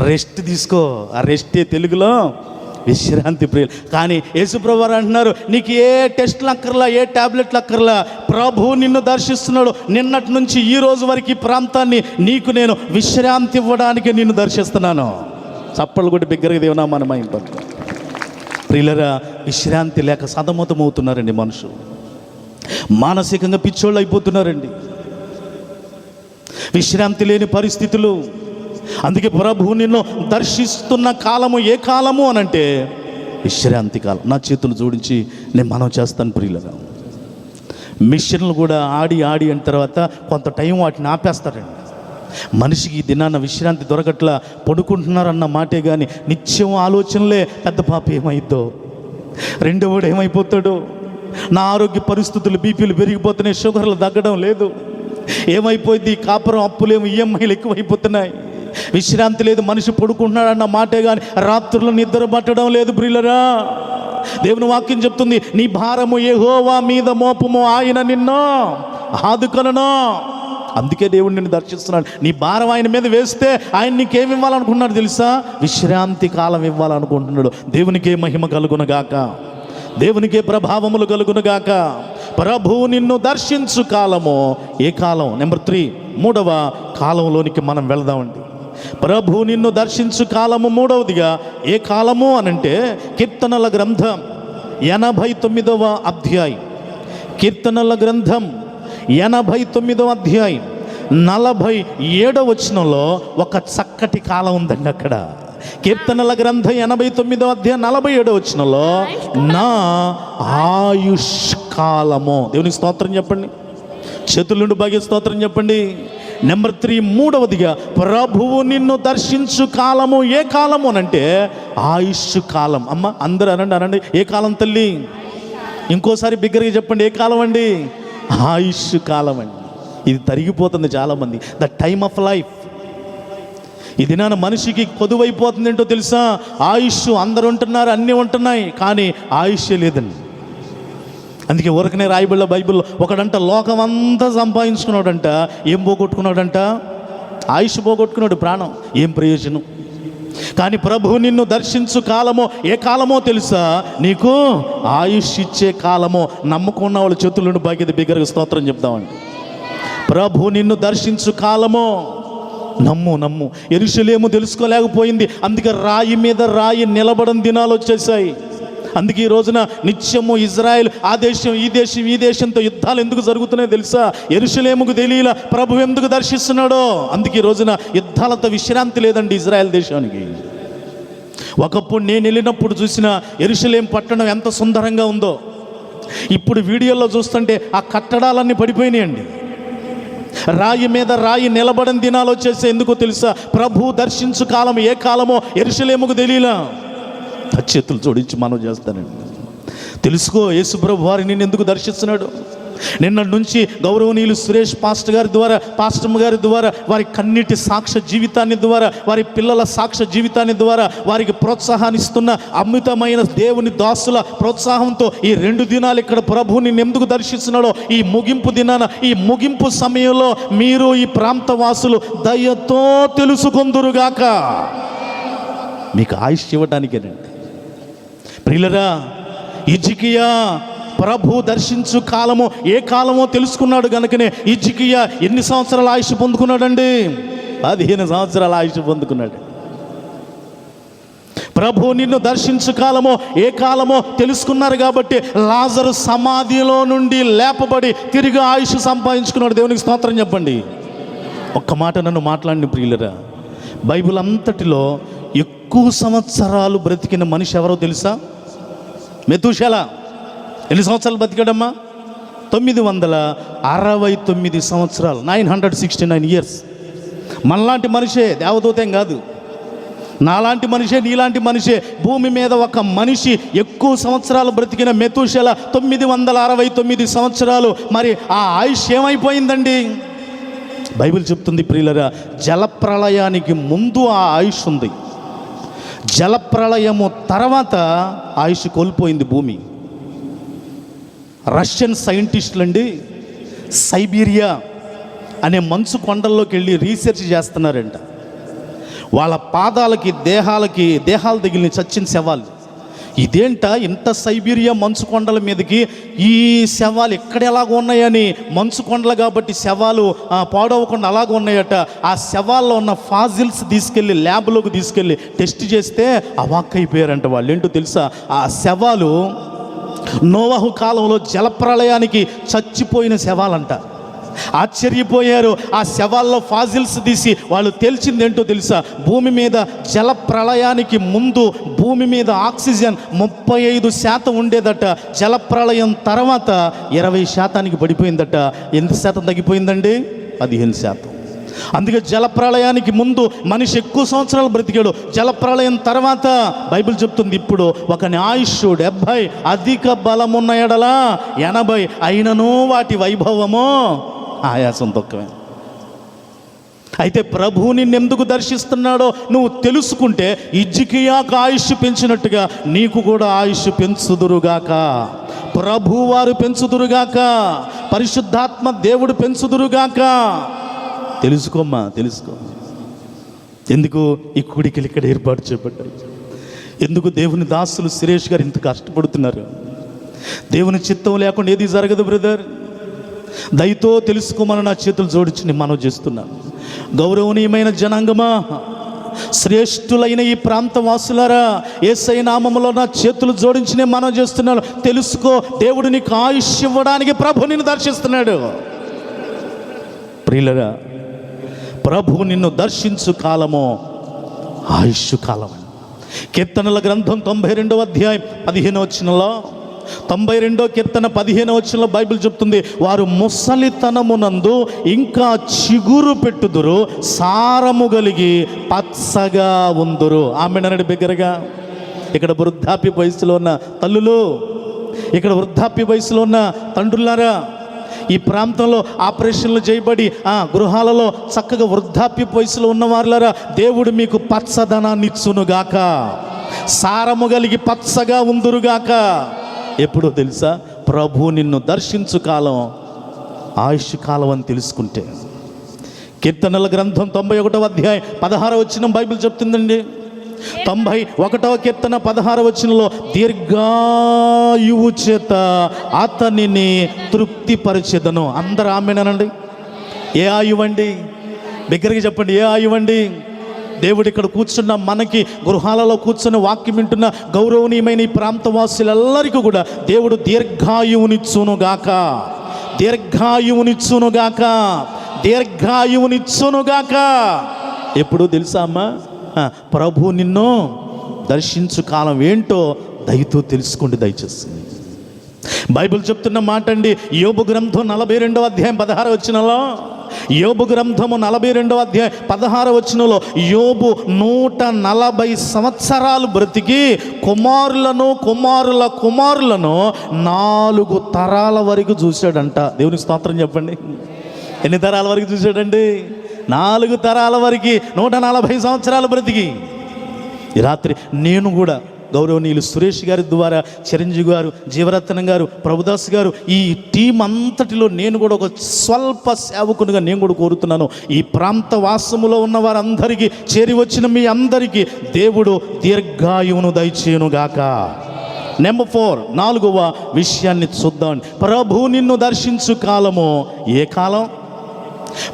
రెస్ట్ తీసుకో. ఆ రెస్టే తెలుగులో విశ్రాంతి ప్రియులు. కానీ యేసుప్రభు వారు అంటున్నారు, నీకు ఏ టెస్ట్లు అక్కర్లా, ఏ ట్యాబ్లెట్లు అక్కర్లా. ప్రభు నిన్ను దర్శిస్తున్నాడు. నిన్నటి నుంచి ఈ రోజు వరకు ఈ ప్రాంతాన్ని నీకు నేను విశ్రాంతి ఇవ్వడానికి నిన్ను దర్శిస్తున్నాను. చప్పళ్ళు కొట్టి బిగ్గరగా దేవునామాని మా ఇంట్లో. ప్రియులరా, విశ్రాంతి లేక సతమతమవుతున్నారండి మనుషులు. మానసికంగా పిచ్చోళ్ళు అయిపోతున్నారండి. విశ్రాంతి లేని పరిస్థితులు. అందుకే ప్రభు నిన్ను దర్శిస్తున్న కాలము ఏ కాలము అనంటే విశ్రాంతి కాలం. నా చేతులు జోడించి నేను మనవి చేస్తాను ప్రియులరా, మిషన్లు కూడా ఆడి అయిన తర్వాత కొంత టైం వాటిని ఆపేస్తారండి. మనిషికి ఈ దినాన్న విశ్రాంతి దొరకట్లా, పడుకుంటున్నారన్న మాటే కానీ నిత్యం ఆలోచనలే. పెద్ద పాప ఏమైద్దో, రెండోవాడు ఏమైపోతాడో, నా ఆరోగ్య పరిస్థితులు, బీపీలు పెరిగిపోతున్నాయి, షుగర్లు తగ్గడం లేదు, ఏమైపోయింది, కాపురం అప్పులేమో, ఈఎంఐలు ఎక్కువైపోతున్నాయి, విశ్రాంతి లేదు. మనిషి పడుకుంటున్నాడు అన్న మాటే కానీ రాత్రులు నిద్ర పట్టడం లేదు ప్రియులరా. దేవుని వాక్యం చెప్తుంది, నీ భారము యెహోవా మీద మోపము, ఆయన నిన్ను ఆదుకొనును. అందుకే దేవుడు నిన్ను దర్శిస్తున్నాడు. నీ భారం ఆయన మీద వేస్తే ఆయన నీకేమి ఇవ్వాలనుకుంటున్నాడు తెలుసా? విశ్రాంతి కాలం ఇవ్వాలనుకుంటున్నాడు. దేవునికే మహిమ కలుగునుగాక, దేవునికే ప్రభావములు కలుగునుగాక. ప్రభువు నిన్ను దర్శించు కాలము ఏ కాలం? నెంబర్ 3, 3వ కాలంలోనికి మనం వెళదామండి. ప్రభు నిన్ను దర్శించు కాలము 3వదిగా ఏ కాలము అనంటే కీర్తనల గ్రంథం 89వ అధ్యాయం, కీర్తనల గ్రంథం 89వ అధ్యాయం 47వ వచనంలో ఒక చక్కటి కాలం ఉందండి. అక్కడ కీర్తనల గ్రంథం 89వ అధ్యాయం 47వ వచనంలో నా ఆయుష్ కాలము. దేవునికి స్తోత్రం చెప్పండి, చేతులుండి బాగా స్తోత్రం చెప్పండి. నెంబర్ 3, మూడవదిగా ప్రభువు నిన్ను దర్శించు కాలము. ఏ కాలము అనంటే ఆయుష్ కాలం. అమ్మ అందరూ అనండి ఏ కాలం తల్లి? ఇంకోసారి బిగ్గరగా చెప్పండి, ఏ కాలం అండి? ఆయుష్ కాలం అండి. ఇది తరిగిపోతుంది చాలామంది, ద టైమ్ ఆఫ్ లైఫ్. ఈ దినాన మనిషికి కొదువైపోతుంది ఏంటో తెలుసా? ఆయుష్. అందరు ఉంటున్నారు, అన్నీ ఉంటున్నాయి, కానీ ఆయుష్ లేదండి. అందుకే ఊరకనే రాయబడిన బైబిల్లో ఒకడంట లోకం అంతా సంపాదించుకున్నాడంట, ఏం పోగొట్టుకున్నాడంట? ఆయుష్ పోగొట్టుకున్నాడు, ప్రాణం. ఏం ప్రయోజనం? కానీ ప్రభువు నిన్ను దర్శించు కాలమో ఏ కాలమో తెలుసా? నీకు ఆయుష్ ఇచ్చే కాలమో. నమ్మకున్న వాళ్ళ చేతులను బాగేది బిగ్గరగా స్తోత్రం చెప్తామండి. ప్రభువు నిన్ను దర్శించు కాలమో. నమ్ము. యెరూషలేము తెలుసుకోలేకపోయింది, అందుకే రాయి మీద రాయి నిలబడని దినాలు వచ్చేసాయి. అందుకే ఈ రోజున నిత్యము ఇజ్రాయెల్ ఆ దేశం ఈ దేశంతో యుద్ధాలు ఎందుకు జరుగుతున్నాయో తెలుసా? యెరూషలేముకు తెలియలా ప్రభు ఎందుకు దర్శిస్తున్నాడో. అందుకే ఈ రోజున యుద్ధాలతో విశ్రాంతి లేదండి ఇజ్రాయెల్ దేశానికి. ఒకప్పుడు నేను వెళ్ళినప్పుడు చూసిన యెరూషలేం పట్టణం ఎంత సుందరంగా ఉందో, ఇప్పుడు వీడియోలో చూస్తుంటే ఆ కట్టడాలన్నీ పడిపోయినాయండి. రాయి మీద రాయి నిలబడని దినాలు వచ్చేసి ఎందుకో తెలుసా? ప్రభు దర్శించు కాలం ఏ కాలమో యెరూషలేముకు తెలియలా. చేతులు జోడించి మనం చేస్తానండి. తెలుసుకో, యేసుప్రభు వారు నిన్ను ఎందుకు దర్శిస్తున్నాడు. నిన్నటి నుంచి గౌరవనీయులు సురేష్ పాస్టర్ గారి ద్వారా వారి కన్నీటి సాక్ష్య జీవితాన్ని ద్వారా, వారి పిల్లల సాక్ష్య జీవితాన్ని ద్వారా వారికి ప్రోత్సాహాన్ని ఇస్తున్న అమితమైన దేవుని దాసుల ప్రోత్సాహంతో ఈ 2 దినాలు ఇక్కడ ప్రభు నిన్ను ఎందుకు దర్శిస్తున్నాడో, ఈ ముగింపు దినాన, ఈ ముగింపు సమయంలో మీరు ఈ ప్రాంత వాసులు దయతో తెలుసుకొందురుగాక. మీకు ఆయుష్ ఇవ్వడానికేనండి ప్రియులరా. హిజ్కియా ప్రభు దర్శించు కాలమో ఏ కాలమో తెలుసుకున్నాడు గనుకనే హిజ్కియా ఎన్ని సంవత్సరాల ఆయుష్ పొందుకున్నాడండి? 15 సంవత్సరాల ఆయుష్ పొందుకున్నాడు. ప్రభు నిన్ను దర్శించు కాలమో ఏ కాలమో తెలుసుకున్నారు కాబట్టి లాజరు సమాధిలో నుండి లేపబడి తిరిగి ఆయుష్ సంపాదించుకున్నాడు. దేవునికి స్తోత్రం చెప్పండి. ఒక్క మాట నన్ను మాట్లాడిన ప్రియులరా, బైబిల్ అంతటిలో ఎక్కువ సంవత్సరాలు బ్రతికిన మనిషి ఎవరో తెలుసా? మెతూషెలా. ఎన్ని సంవత్సరాలు బతికాడమ్మా? 969 సంవత్సరాలు, 969 ఇయర్స్. మనలాంటి మనిషే, దేవదూతం కాదు. నాలాంటి మనిషే, నీలాంటి మనిషే. భూమి మీద ఒక మనిషి ఎక్కువ సంవత్సరాలు బ్రతికిన మెతూషెలా 969 సంవత్సరాలు. మరి ఆ ఆయుష్ ఏమైపోయిందండి? బైబిల్ చెప్తుంది ప్రియులరా, జలప్రళయానికి ముందు ఆ ఆయుష్ ఉంది, జలప్రళయము తర్వాత ఆయుష్ కోల్పోయింది భూమి. రష్యన్ సైంటిస్టులు అండి సైబీరియా అనే మంచు కొండల్లోకి వెళ్ళి రీసెర్చ్ చేస్తున్నారంట. వాళ్ళ పాదాలకి దేహాలు తగిలిన చచ్చిన శవాలు. ఇదేంట ఇంత సైబీరియా మంచు కొండల మీదకి ఈ శవాలు ఎక్కడ ఎలాగ ఉన్నాయని, మంచు కొండలు కాబట్టి శవాలు పాడవకుండా అలాగ ఉన్నాయట. ఆ శవాల్లో ఉన్న ఫాజిల్స్ తీసుకెళ్ళి ల్యాబ్లోకి తీసుకెళ్ళి టెస్ట్ చేస్తే అవాక్కైపోయారంట వాళ్ళు. ఏంటో తెలుసా? ఆ శవాలు నోవహు కాలంలో జలప్రళయానికి చచ్చిపోయిన శవాలంట. ఆశ్చర్యపోయారు. ఆ శవాల్లో ఫాజిల్స్ తీసి వాళ్ళు తేల్చింది ఏంటో తెలుసా? భూమి మీద జల ప్రళయానికి ముందు భూమి మీద ఆక్సిజన్ 35% ఉండేదట. జల ప్రళయం తర్వాత 20% పడిపోయిందట. ఎంత శాతం తగ్గిపోయిందండి? 15%. అందుకే జలప్రళయానికి ముందు మనిషి ఎక్కువ సంవత్సరాలు బ్రతికాడు. జలప్రళయం తర్వాత బైబిల్ చెప్తుంది ఇప్పుడు ఒకని ఆయుష్ 70, అధిక బలమున్న ఎడల 80, అయినను వాటి వైభవము ఆయాసం తక్కువే. అయితే ప్రభువు నిన్నెందుకు దర్శిస్తున్నాడో నువ్వు తెలుసుకుంటే హిజ్కియాకు ఆయుష్ పెంచినట్టుగా నీకు కూడా ఆయుష్ పెంచుదురుగాక. ప్రభువారు పెంచుదురుగాక. పరిశుద్ధాత్మ దేవుడు పెంచుదురుగాక. తెలుసుకోమ్మా, తెలుసుకో. ఎందుకు ఈ కూడికలు ఇక్కడ ఏర్పాటు చేయబడ్డాయి? ఎందుకు దేవుని దాసులు సురేష్ గారు ఇంత కష్టపడుతున్నారు? దేవుని చిత్తం లేకుండా ఏది జరగదు బ్రదర్. దయతో తెలుసుకోమని నా చేతులు జోడించి నేను మనవి చేస్తున్నాను. గౌరవనీయమైన జనాంగమా, శ్రేష్ఠులైన ఈ ప్రాంత వాసులారా, యేసయ్య నామములో నా చేతులు జోడించి నేను మనం చేస్తున్నాను, తెలుసుకో, దేవుడు నీకు ఆయుష్ ఇవ్వడానికి ప్రభు నిన్ను దర్శిస్తున్నాడు. ప్రియులరా, ప్రభు నిన్ను దర్శించు కాలము ఆయుష్ కాలం. కీర్తనల గ్రంథం 92వ అధ్యాయం 15వ వచనంలో, 92వ కీర్తన 15వ వచనంలో బైబిల్ చెప్తుంది, వారు ముసలితనమునందు ఇంకా చిగురు పెట్టుదురు, సారము కలిగి పచ్చగా ఉందురు. ఆమెనడి బిగ్గరగా. ఇక్కడ వృద్ధాప్య వయసులో ఉన్న తల్లులు, ఇక్కడ వృద్ధాప్య వయసులో ఉన్న తండ్రులారా, ఈ ప్రాంతంలో ఆపరేషన్లు చేయబడి గృహాలలో చక్కగా వృద్ధాప్య వయసులో ఉన్నవారులారా, దేవుడు మీకు పచ్చదనాన్ని ఇచ్చునుగాక, సారము కలిగి పచ్చగా ఉందురుగాక. ఎప్పుడో తెలుసా? ప్రభు నిన్ను దర్శించు కాలం ఆయుష్ కాలం అని తెలుసుకుంటే. కీర్తనల గ్రంథం 91వ అధ్యాయం 16వ వచనం బైబిల్ చెప్తుందండి. 91వ కీర్తన 16వ వచనంలో, దీర్ఘాయువు చేత అతనిని తృప్తిపరిచెదను. అందరూ ఆమేనండి. ఏ ఆయువండి? దగ్గరికి చెప్పండి, ఏ ఆయువండి? దేవుడు ఇక్కడ కూర్చున్న మనకి, గృహాలలో కూర్చుని వాక్యం వింటున్న గౌరవనీయమైన ఈ ప్రాంతవాసులందరికీ కూడా దేవుడు దీర్ఘాయువునిచ్చునుగాక, దీర్ఘాయువునిచ్చునుగాక, దీర్ఘాయువునిచ్చునుగాక. ఎప్పుడు తెలుసా అమ్మా? ప్రభు నిన్ను దర్శించు కాలం ఏంటో దయతో తెలుసుకోండి దయచేసి. బైబిల్ చెప్తున్న మాట అండి, యోబు గ్రంథం 42వ అధ్యాయం 16వ వచనంలో, యోబు గ్రంథము 42వ అధ్యాయం 16వ వచనంలో, యోబు 140 సంవత్సరాలు బ్రతికి కుమారులను కుమారుల కుమారులను 4 తరాల వరకు చూశాడంట. దేవునికి స్తోత్రం చెప్పండి. ఎన్ని తరాల వరకు చూశాడండి? 4 తరాల వరకు, 140 సంవత్సరాలు బ్రతికి. ఈ రాత్రి నేను కూడా గౌరవనీయులు సురేష్ గారి ద్వారా, చిరంజీవి గారు, జీవరత్నం గారు, ప్రభుదాస్ గారు, ఈ టీం అంతటిలో నేను కూడా ఒక స్వల్ప సేవకునిగా నేను కూడా కోరుతున్నాను, ఈ ప్రాంత వాసములో ఉన్న వారందరికీ, చేరి వచ్చిన మీ అందరికీ దేవుడు దీర్ఘాయువును దయచేయునుగాక. నెంబర్ 4, 4వ విషయాన్ని చూద్దాం. ప్రభు నిన్ను దర్శించు కాలము ఏ కాలం?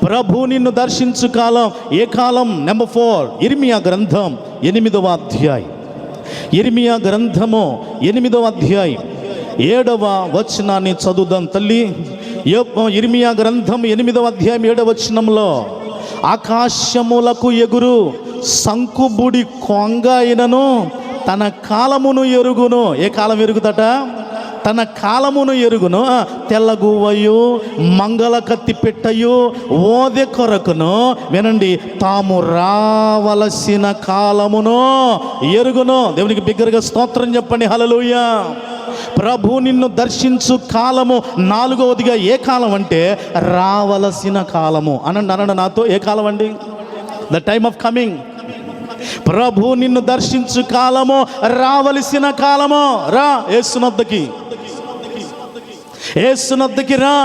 ప్రభు నిన్ను దర్శించు కాలం ఏ కాలం? నెంబర్ 4, ఇర్మియా గ్రంథం 8వ అధ్యాయం, ఇర్మియా గ్రంథము 8వ అధ్యాయం 7వ వచనాన్ని చదువుదాం తల్లి. ఇర్మియా గ్రంథం 8వ అధ్యాయం 7వ వచనంలో, ఆకాశములకు ఎగురు సంకుబుడి కొంగ అయినను తన కాలమును ఎరుగును. ఏ కాలం ఎరుగుదట? తన కాలమును ఎరుగును. తెల్లగువ్వయు మంగళ కత్తి పెట్టయు ఓదె కొరకును, వినండి, తాము రావలసిన కాలమును ఎరుగును. దేవునికి బిగ్గరగా స్తోత్రం చెప్పండి. హల్లెలూయా. ప్రభు నిన్ను దర్శించు కాలము 4వదిగా ఏ కాలం అంటే రావలసిన కాలము. అనండి నాతో, ఏ కాలం అండి? The time of coming. ప్రభు నిన్ను దర్శించు కాలము రావలసిన కాలము. రా యేసునొద్దకి, యేసునొద్దకి రా.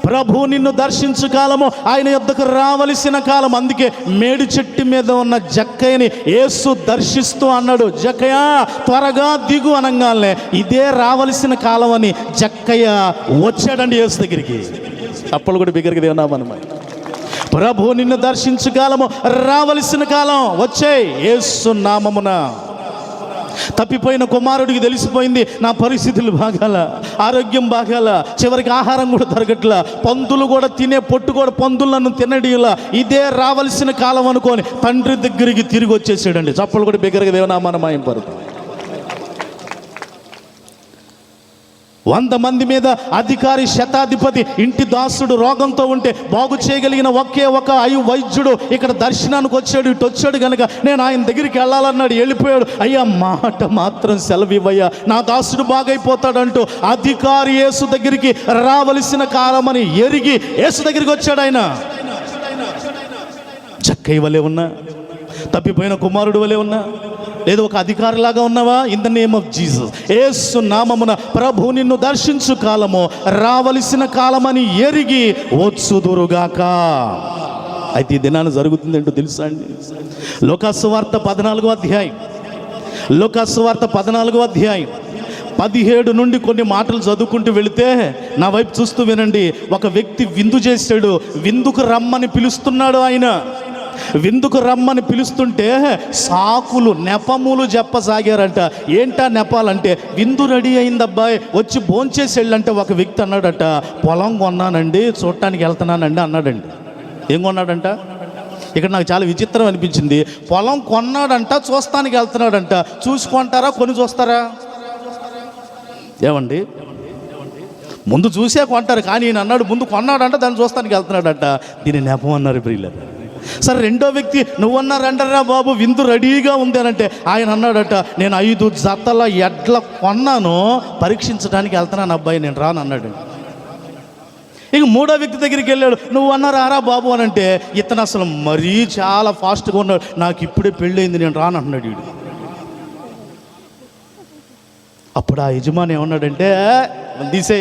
ప్రభు నిన్ను దర్శించు కాలము, ఆయన యొద్దకు రావలసిన కాలం. అందుకే మేడి చెట్టు మీద ఉన్న జక్కయ్యని యేసు దర్శిస్తూ అన్నాడు, జక్కయ్య త్వరగా దిగు అనగానే ఇదే రావలసిన కాలం అని జక్కయ్య వచ్చాడండి యేసు దగ్గరికి. అప్పుడు కూడా బిగ్గరగా దేవునామన్నమాట. ప్రభు నిన్ను దర్శించు కాలము రావలసిన కాలం వచ్చే యేసు నామమున. తప్పిపోయిన కుమారుడికి తెలిసిపోయింది, నా పరిస్థితులు బాగాల, ఆరోగ్యం బాగాల, చివరికి ఆహారం కూడా దొరకట్లా, పందులు కూడా తినే పొట్టు కూడా పందులు నన్ను తినడిలా, ఇదే రావలసిన కాలం అనుకోని తండ్రి దగ్గరికి తిరిగి వచ్చేసాడండి. చప్పలు కూడా బిగ్గరగా దేవునామాయం పరుతుంది. 100 మంది మీద అధికారి, శతాధిపతి, ఇంటి దాసుడు రోగంతో ఉంటే బాగు చేయగలిగిన ఒకే ఒక వైద్యుడు ఇక్కడ దర్శనానికి వచ్చాడు. ఇటు వచ్చాడు కనుక నేను ఆయన దగ్గరికి వెళ్ళాలన్నాడు, వెళ్ళిపోయాడు. అయ్యా మాట మాత్రం సెలవివ్వయ్యా, నా దాసుడు బాగైపోతాడంటూ అధికారి యేసు దగ్గరికి రావలసిన కాలమని ఎరిగి యేసు దగ్గరికి వచ్చాడు. ఆయన జక్కయ్య వలె ఉన్నా, తప్పిపోయిన కుమారుడు వలె ఉన్నా, లేదా ఒక అధికారిలాగా ఉన్నావా? In the name of Jesus, Yesu నామమున ప్రభు నిన్ను దర్శించు కాలము రావలసిన కాలమని ఎరిగి వచ్చుదురుగాక. అయితే ఈ దినాన్ని జరుగుతుంది ఏంటో తెలుసా అండి? లూకాసు వార్త 14వ అధ్యాయం, లూకాసు వార్త 14వ అధ్యాయం 17 నుండి కొన్ని మాటలు చదువుకుంటూ వెళితే, నా వైపు చూస్తూ వినండి. ఒక వ్యక్తి విందు చేశాడు, విందుకు రమ్మని పిలుస్తున్నాడు ఆయన. విందుకు రమ్మని పిలుస్తుంటే సాకులు నెపములు చెప్పసాగారంట. ఏంటా నెపాలంటే, విందు రెడీ అయింది అబ్బాయి, వచ్చి భోంచేసి వెళ్ళంటే ఒక వ్యక్తి అన్నాడట, పొలం కొన్నానండి, చూడటానికి వెళ్తున్నానండి అన్నాడండి. ఏం కొన్నాడంట? ఇక్కడ నాకు చాలా విచిత్రం అనిపించింది. పొలం కొన్నాడంట, చూస్తానికి వెళ్తున్నాడంట. చూసుకుంటారా, కొని చూస్తారా? ఏమండి, ముందు చూసే కొంటారు, కానీ ఈయన అన్నాడు ముందు కొన్నాడంట, దాన్ని చూస్తానికి వెళ్తున్నాడంట. దీన్ని నెపం అన్నారు ప్రియులారా. సరే, రెండో వ్యక్తి, నువ్వన్నా రండరా బాబు, విందు రెడీగా ఉంది అని అంటే, ఆయన అన్నాడట, నేను 5 జతల ఎడ్ల కొన్నాను, పరీక్షించడానికి వెళ్తున్నాను అబ్బాయి, నేను రాను అన్నాడు. ఇక మూడో వ్యక్తి దగ్గరికి వెళ్ళాడు, నువ్వు అన్నారా బాబు అని అంటే, ఇతను అసలు మరీ చాలా ఫాస్ట్గా ఉన్నాడు, నాకు ఇప్పుడే పెళ్ళయింది, నేను రాను అంటున్నాడు వీడు. అప్పుడు ఆ యజమాని ఏమన్నాడంటే, తీసే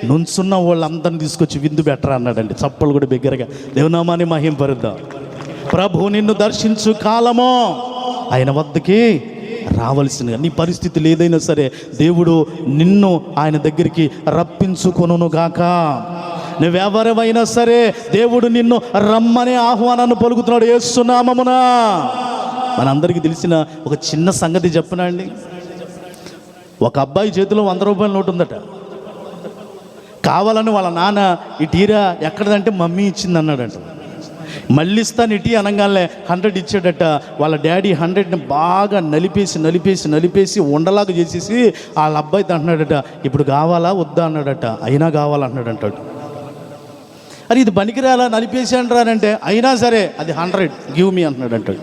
నుంచున్న వాళ్ళందరిని తీసుకొచ్చి విందు బెట్టరా అన్నాడండి. చప్పలు కూడా బిగ్గరగా దేవునామాన్ని మహింపరుద్దాం. ప్రభు నిన్ను దర్శించు కాలమో ఆయన వద్దకి రావలసిన, నీ పరిస్థితులు ఏదైనా సరే దేవుడు నిన్ను ఆయన దగ్గరికి రప్పించుకొనుగాక. నువ్వెవరైనా సరే దేవుడు నిన్ను రమ్మనే ఆహ్వానాన్ని పలుకుతున్నాడు యేసు నామమున. మనందరికీ తెలిసిన ఒక చిన్న సంగతి చెప్పనా అండి. ఒక అబ్బాయి చేతిలో 100 రూపాయల నోటు ఉందట. కావాలని వాళ్ళ నాన్న ఇటీరా ఎక్కడదంటే మమ్మీ ఇచ్చింది అన్నాడంట. మళ్ళీ ఇస్తాను ఇటీ అనగానే 100 ఇచ్చాడట. వాళ్ళ డాడీ 100ని బాగా నలిపేసి ఉండలాగా చేసేసి వాళ్ళ అబ్బాయితో అంటున్నాడట, ఇప్పుడు కావాలా వద్దా అన్నాడట. అయినా కావాలంటున్నాడంటాడు. అది ఇది పనికిరాలా, నలిపేసి అంటారంటే, అయినా సరే అది 100 గివ్ మీ అంటున్నాడంటాడు.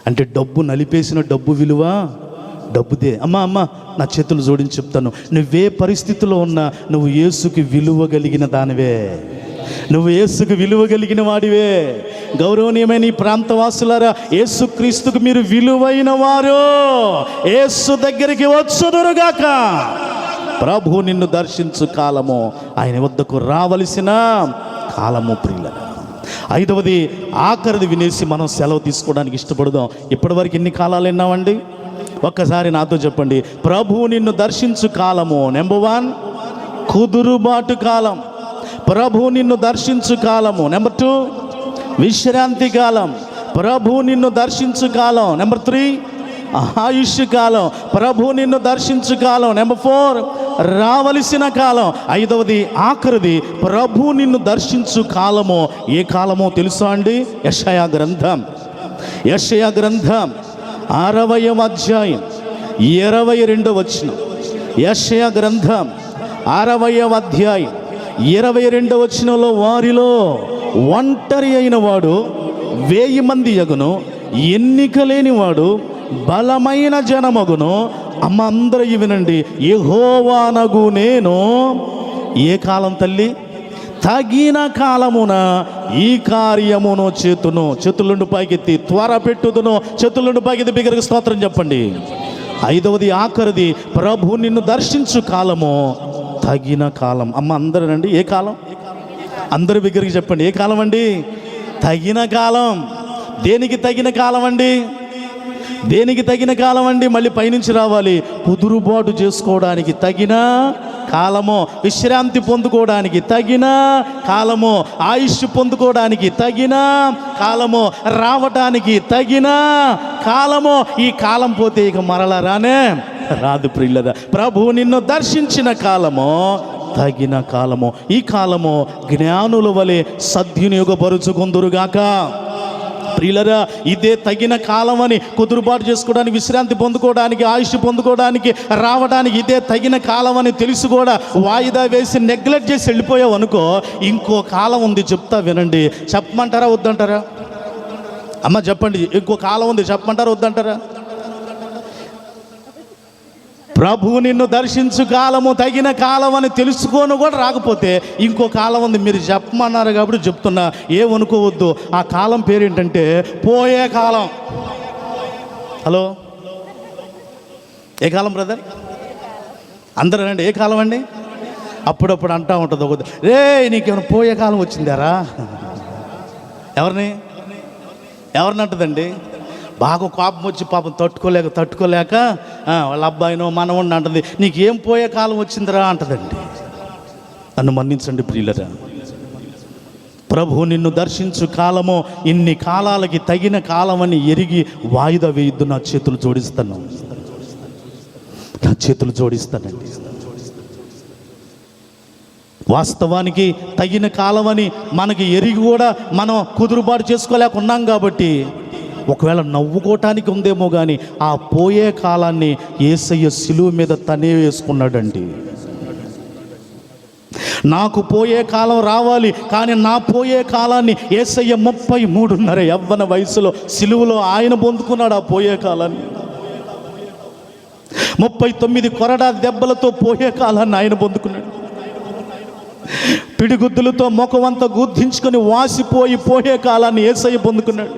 అంటే డబ్బు, నలిపేసిన డబ్బు విలువ డబ్బుదే. అమ్మ నా చేతులు జోడించి చెప్తాను, నువ్వే పరిస్థితిలో ఉన్నా నువ్వు యేసుకి విలువ కలిగిన దానివే, నువ్వు యేసుకు విలువ కలిగిన వాడివే. గౌరవనీయమైన ఈ ప్రాంతవాసులారా, యేసు క్రీస్తుకు మీరు విలువైన వారు. యేసు దగ్గరికి వచ్చుదురుగాక. ప్రభు నిన్ను దర్శించు కాలము, ఆయన వద్దకు రావలసిన కాలము ప్రియులారా. 5వది, ఆఖరిది వినేసి మనం సెలవు తీసుకోవడానికి ఇష్టపడదాం. ఇప్పటివరకు ఎన్ని కాలాలు విన్నామండి? ఒక్కసారి నాతో చెప్పండి. ప్రభు నిన్ను దర్శించు కాలము. నెంబర్ 1 కుదురుబాటు కాలం. ప్రభు నిన్ను దర్శించు కాలము. నెంబర్ 2 విశ్రాంతి కాలం. ప్రభు నిన్ను దర్శించు కాలం. నెంబర్ 3 ఆయుష్ కాలం. ప్రభు నిన్ను దర్శించు కాలం. నెంబర్ 4 రావలసిన కాలం. 5వది, ఆఖరిది, ప్రభు నిన్ను దర్శించు కాలము. ఏ కాలమో తెలుసా అండి? యెషయా గ్రంథం 6వ అధ్యాయం 22వ వచనం. యెషయా గ్రంథం 6వ అధ్యాయం 22వ వచనంలో, వారిలో ఒంటరి అయిన వాడు 1000 మంది యగును, ఎన్నిక లేనివాడు బలమైన జనమగును. అమ్మ అందరూ వినండి, యెహోవానగు నేను ఏ కాలం తల్లి? తగిన కాలమున ఈ కార్యమును చేతును. చేతులుండి పైకెత్తి త్వర పెట్టుదును. చేతులుండి పైకెత్తి బిగ్గరగా స్తోత్రం చెప్పండి. 5వది, ఆఖరిది, ప్రభు నిన్ను దర్శించు కాలము, తగిన కాలం. అమ్మ అందరూ రండి, ఏ కాలం? అందరూ బిగ్గరగా చెప్పండి, ఏ కాలం అండి? తగిన కాలం. దేనికి తగిన కాలం అండి? దేనికి తగిన కాలం అండి? మళ్ళీ పైనుంచి రావాలి. కుదురుబాటు చేసుకోవడానికి తగిన కాలము, విశ్రాంతి పొందుకోవడానికి తగిన కాలము, ఆయుష్ పొందుకోవడానికి తగిన కాలము, రావటానికి తగిన కాలము. ఈ కాలం పోతే ఇక మరలా రానే రాదు ప్రియులరా. ప్రభు నిన్ను దర్శించిన కాలము, తగిన కాలము. ఈ కాలము జ్ఞానుల వలె సద్వినియోగపరుచుకుందురుగాక. ప్రియులరా, ఇదే తగిన కాలం అని. కుదురుబాటు చేసుకోవడానికి, విశ్రాంతి పొందుకోవడానికి, ఆయుష్ పొందుకోవడానికి, రావడానికి ఇదే తగిన కాలం అని తెలిసి కూడా వాయిదా వేసి నెగ్లెక్ట్ చేసి వెళ్ళిపోయావు అనుకో, ఇంకో కాలం ఉంది, చెప్తా వినండి. చెప్పమంటారా వద్దంటారా? అమ్మ చెప్పండి, ఇంకో కాలం ఉంది, చెప్పమంటారా వద్దంటారా? ప్రభు నిన్ను దర్శించు కాలము, తగిన కాలం అని తెలుసుకొని కూడా రాకపోతే ఇంకో కాలం ఉంది. మీరు చెప్పమన్నారు కాబట్టి చెప్తున్నా, ఏమనుకోవద్దు. ఆ కాలం పేరేంటంటే పోయే కాలం. హలో, ఏ కాలం బ్రదర్? అందరూ రండి, ఏ కాలం అండి? అప్పుడప్పుడు అంటూ ఉంటుంది ఒకటి, రే నీకేమైనా పోయే కాలం వచ్చిందారా? ఎవరిని అంటుందండి? బాగా కోపం వచ్చి పాపం తట్టుకోలేక వాళ్ళ అబ్బాయినో మనవడిని అంటుంది, నీకేం పోయే కాలం వచ్చిందిరా అంటదండి. నన్ను మన్నించండి ప్రియులరా. ప్రభు నిన్ను దర్శించు కాలము ఇన్ని కాలాలకి తగిన కాలమని ఎరిగి వాయిదా వేయొద్దు. నా చేతులు జోడిస్తాను, నా చేతులు జోడిస్తానండి. వాస్తవానికి తగిన కాలమని మనకి ఎరిగి కూడా మనం కుదురుబాటు చేసుకోలేకున్నాం కాబట్టి ఒకవేళ నవ్వుకోవటానికి ఉందేమో కానీ ఆ పోయే కాలాన్ని యేసయ్య సిలువ మీద తనే వేసుకున్నాడండి. నాకు పోయే కాలం రావాలి, కానీ నా పోయే కాలాన్ని యేసయ్య 33.5 యవ్వన వయసులో సిలువలో ఆయన పొందుకున్నాడు. ఆ పోయే కాలాన్ని 39 కొరడా దెబ్బలతో పోయే కాలాన్ని ఆయన పొందుకున్నాడు. పిడిగుద్దులతో ముఖమంతా గుద్దించుకొని వాసిపోయి పోయే కాలాన్ని యేసయ్య పొందుకున్నాడు.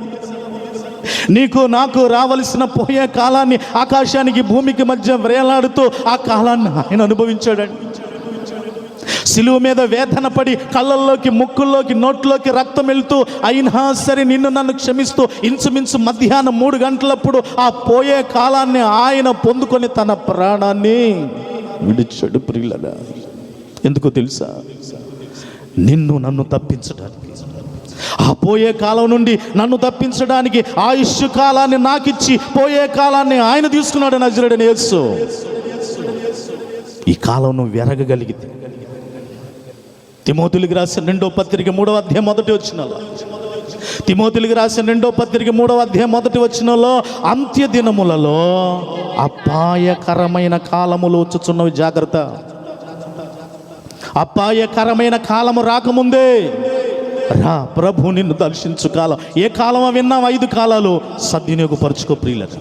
నీకు నాకు రావలసిన పోయే కాలాన్ని ఆకాశానికి భూమికి మధ్య వేలాడుతూ ఆ కాలాన్ని ఆయన అనుభవించాడండి. సిలువ మీద వేదన పడి కళ్ళల్లోకి, ముక్కుల్లోకి, నోట్లోకి రక్తం వెళ్తూ అయినా సరే నిన్ను నన్ను క్షమిస్తూ ఇంచుమించు మధ్యాహ్నం 3 గంటలప్పుడు ఆ పోయే కాలాన్ని ఆయన పొందుకొని తన ప్రాణాన్ని విడిచాడు. ప్రియులారా, ఎందుకో తెలుసా? నిన్ను నన్ను తప్పించడానికి, ఆ పోయే కాలం నుండి నన్ను తప్పించడానికి ఆయుష్ కాలాన్ని నాకిచ్చి పోయే కాలాన్ని ఆయన తీసుకున్నాడు. నజరేయుడైన యేసు. ఈ కాలం నువ్వు వెరగగలిగితే తిమోతిలకు రాసిన 2వ పత్రిక 3వ అధ్యాయం 1వ వచనంలో, తిమోతిలకు రాసిన 2వ పత్రిక 3వ అధ్యాయం 1వ వచనంలో, అంత్య దినములలో అపాయకరమైన కాలములు వచ్చుచున్నవి, జాగ్రత్త. అపాయకరమైన కాలము రాకముందే రా, ప్రభు నిన్ను దర్శించు కాలం. ఏ కాలమో విన్నాం, 5 కాలాలు సద్వినియోగపరచుకో ప్రియులరా.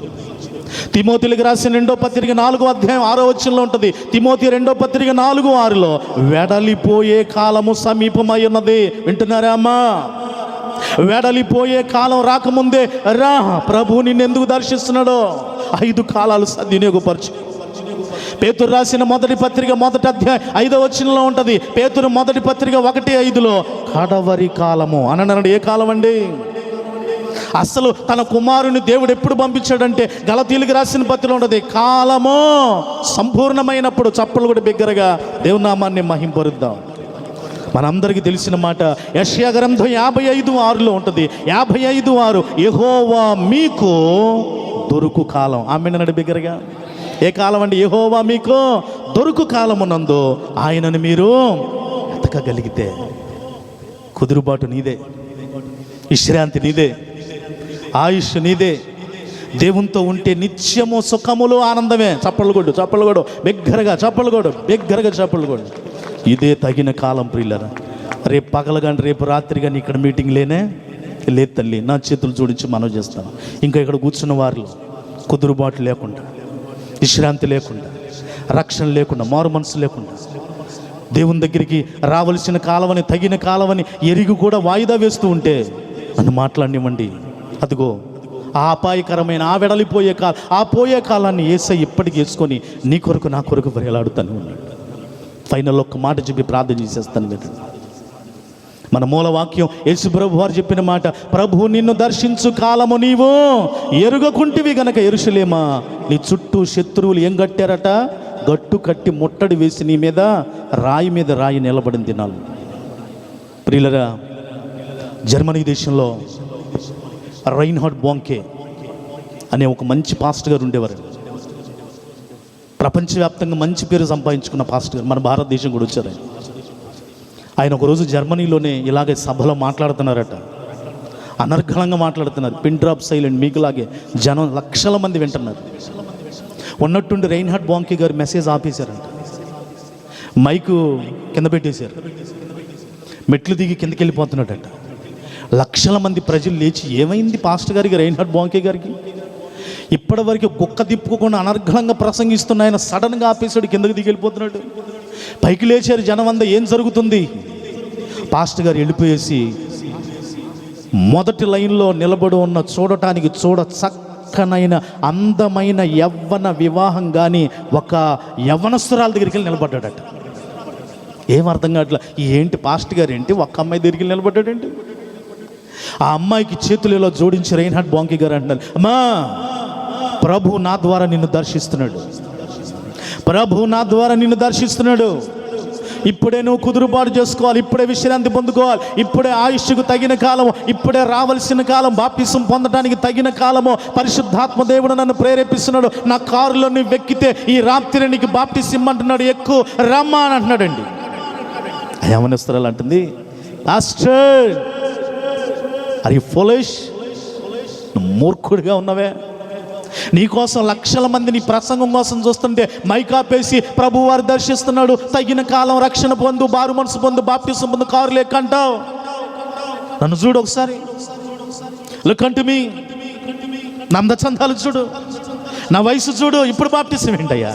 తిమోతిలకు రాసిన 2వ పత్రిక 4వ అధ్యాయం 6వ వచనంలో ఉంటుంది. తిమోతి 2వ పత్రిక 4:6లో వెడలిపోయే కాలము సమీపమై ఉన్నది. వింటున్నారా అమ్మా? వెడలిపోయే కాలం రాకముందే రా, ప్రభు నిన్ను ఎందుకు దర్శిస్తున్నాడో 5 కాలాలు సద్వినియోగపరచు. పేతురు రాసిన మొదటి పత్రిక 1వ అధ్యాయం 5వ వచనంలో ఉంటుంది. పేతురు మొదటి పత్రిక 1:5లో కడవరి కాలము అన్నాడు. ఏ కాలం అండి? అసలు తన కుమారుని దేవుడు ఎప్పుడు పంపించాడంటే గలతీయులకు రాసిన పత్రికలో ఉంటుంది, కాలము సంపూర్ణమైనప్పుడు. చప్పలు కూడా బిగ్గరగా దేవుని నామాన్ని మహింపరుద్దాం. మనందరికీ తెలిసిన మాట యెషయా గ్రంథం 55:6లో ఉంటుంది. 55:6 యెహోవా మీకు దొరుకు కాలం. ఆమేనన్నాడు బిగ్గరగా. ఏ కాలం అండి? యెహోవా మీకు దొరుకు కాలమునందు ఆయనను మీరు ఎతకగలిగితే కుదురుబాటు నీదే, విశ్రాంతి నీదే, ఆయుష్ నీదే. దేవునితో ఉంటే నిత్యము సుఖములు ఆనందమే. చప్పలు కొడు బిగ్గరగా, చప్పలు కొడు. ఇదే తగిన కాలం ప్రియులరా. రేపు పగలు కానీ రేపు రాత్రి కానీ ఇక్కడ మీటింగ్ లేదు తల్లి. నా చేతులు జోడించి మనవి చేస్తాను. ఇంకా ఇక్కడ కూర్చున్న వారిలో కుదురుబాటు లేకుండా, విశ్రాంతి లేకుండా, రక్షణ లేకుండా, మారు మనసు లేకుండా, దేవుని దగ్గరికి రావలసిన కాలమని, తగిన కాలమని ఎరిగి కూడా వాయిదా వేస్తూ ఉంటే నన్ను మాట్లాడినివ్వండి. అదిగో ఆ అపాయకరమైన, ఆ వెడలిపోయే కాలం, ఆ పోయే కాలాన్ని యేసయ్య ఇప్పటికి వేసుకొని నీ కొరకు నా కొరకు వేలాడుతాను ఉన్నాడు. ఫైనల్ ఒక్క మాట చెప్పి ప్రార్థన చేసేస్తాను కదా. మన మూల వాక్యం యేసు ప్రభు వారు చెప్పిన మాట, ప్రభు నిన్ను దర్శించు కాలము నీవు ఎరుగకుంటివి గనక యెరూషలేమా నీ చుట్టూ శత్రువులు ఏం కట్టారట? గట్టు కట్టి ముట్టడి వేసి నీ మీద రాయి మీద రాయి నిలబడిన దినాలు. ప్రియులరా, జర్మనీ దేశంలో రైన్హార్డ్ బోంకే అనే ఒక మంచి పాస్టర్ గారు ఉండేవారు. ప్రపంచవ్యాప్తంగా మంచి పేరు సంపాదించుకున్న పాస్టర్ గారు. మన భారతదేశం కూడా వచ్చారు. ఆయన ఒకరోజు జర్మనీలోనే ఇలాగే సభలో మాట్లాడుతున్నారట. అనర్గళంగా మాట్లాడుతున్నారు. పిన్ డ్రాప్ సైలెంట్, మీకులాగే జనం లక్షల మంది వింటున్నారు. ఉన్నట్టుండి రైన్హార్డ్ బోంకే గారు మెసేజ్ ఆపేశారంట. మైకు కింద పెట్టేశారు. మెట్లు దిగి కిందకి వెళ్ళిపోతున్నాడట. లక్షల మంది ప్రజలు లేచి, ఏమైంది పాస్టర్ గారికి, రైన్హార్డ్ బోంకే గారికి? ఇప్పటివరకు కుక్క తిప్పుకోకుండా అనర్గళంగా ప్రసంగిస్తున్న ఆయన సడన్గా ఆపేశాడు, కిందకి దిగి వెళ్ళిపోతున్నాడు. పైకి లేచారు జనం అంతా, ఏం జరుగుతుంది? పాస్టర్ గారు వెళ్ళిపోయేసి మొదటి లైన్లో నిలబడి ఉన్న చూడటానికి చక్కనైన అందమైన యవ్వన వివాహం కానీ ఒక యవ్వనస్తురాల దగ్గరికి వెళ్ళి నిలబడ్డాడట. ఏం అర్థం కావట్లా, ఏంటి పాస్టర్ గారు ఏంటి ఒక్క అమ్మాయి దగ్గరికి వెళ్ళి నిలబడ్డాడేంటి? ఆ అమ్మాయికి చేతులు ఇలా జోడించి రైన్హార్డ్ బోంకే గారు అంటున్నారు, అమ్మా ప్రభు నా ద్వారా నిన్ను దర్శిస్తున్నాడు, ప్రభు నా ద్వారా నిన్ను దర్శిస్తున్నాడు. ఇప్పుడే నువ్వు కుదురుబాటు చేసుకోవాలి, ఇప్పుడే విశ్రాంతి పొందుకోవాలి, ఇప్పుడే ఆయుష్కు తగిన కాలము, ఇప్పుడే రావాల్సిన కాలం, బాప్తిసం పొందడానికి తగిన కాలము. పరిశుద్ధాత్మ దేవుడు నన్ను ప్రేరేపిస్తున్నాడు. నా కారులో నువ్వు ఎక్కితే ఈ రాత్రి నీకు బాప్తిసం ఇమ్మంటున్నాడు, ఎక్కువ రమ్మా అని అంటున్నాడండి. యవనస్తురాలు అంటుంది, పాస్టర్ ఆర్ యు ఫూలిష్, నువ్వు మూర్ఖుడిగా ఉన్నవే, నీకోసం లక్షల మంది నీ ప్రసంగం కోసం చూస్తుంటే మైకాపేసి ప్రభు వారు దర్శిస్తున్నాడు, తగిన కాలం రక్షణ పొందు, బారు మనసు పొందు, బాప్తిసం పొందు, కారు లేకంటావు. నన్ను చూడు ఒకసారి, లుక్ అంటు మీ, నా అందచందాలు చూడు, నా వయసు చూడు, ఇప్పుడు బాప్తిసం ఏంటయ్యా?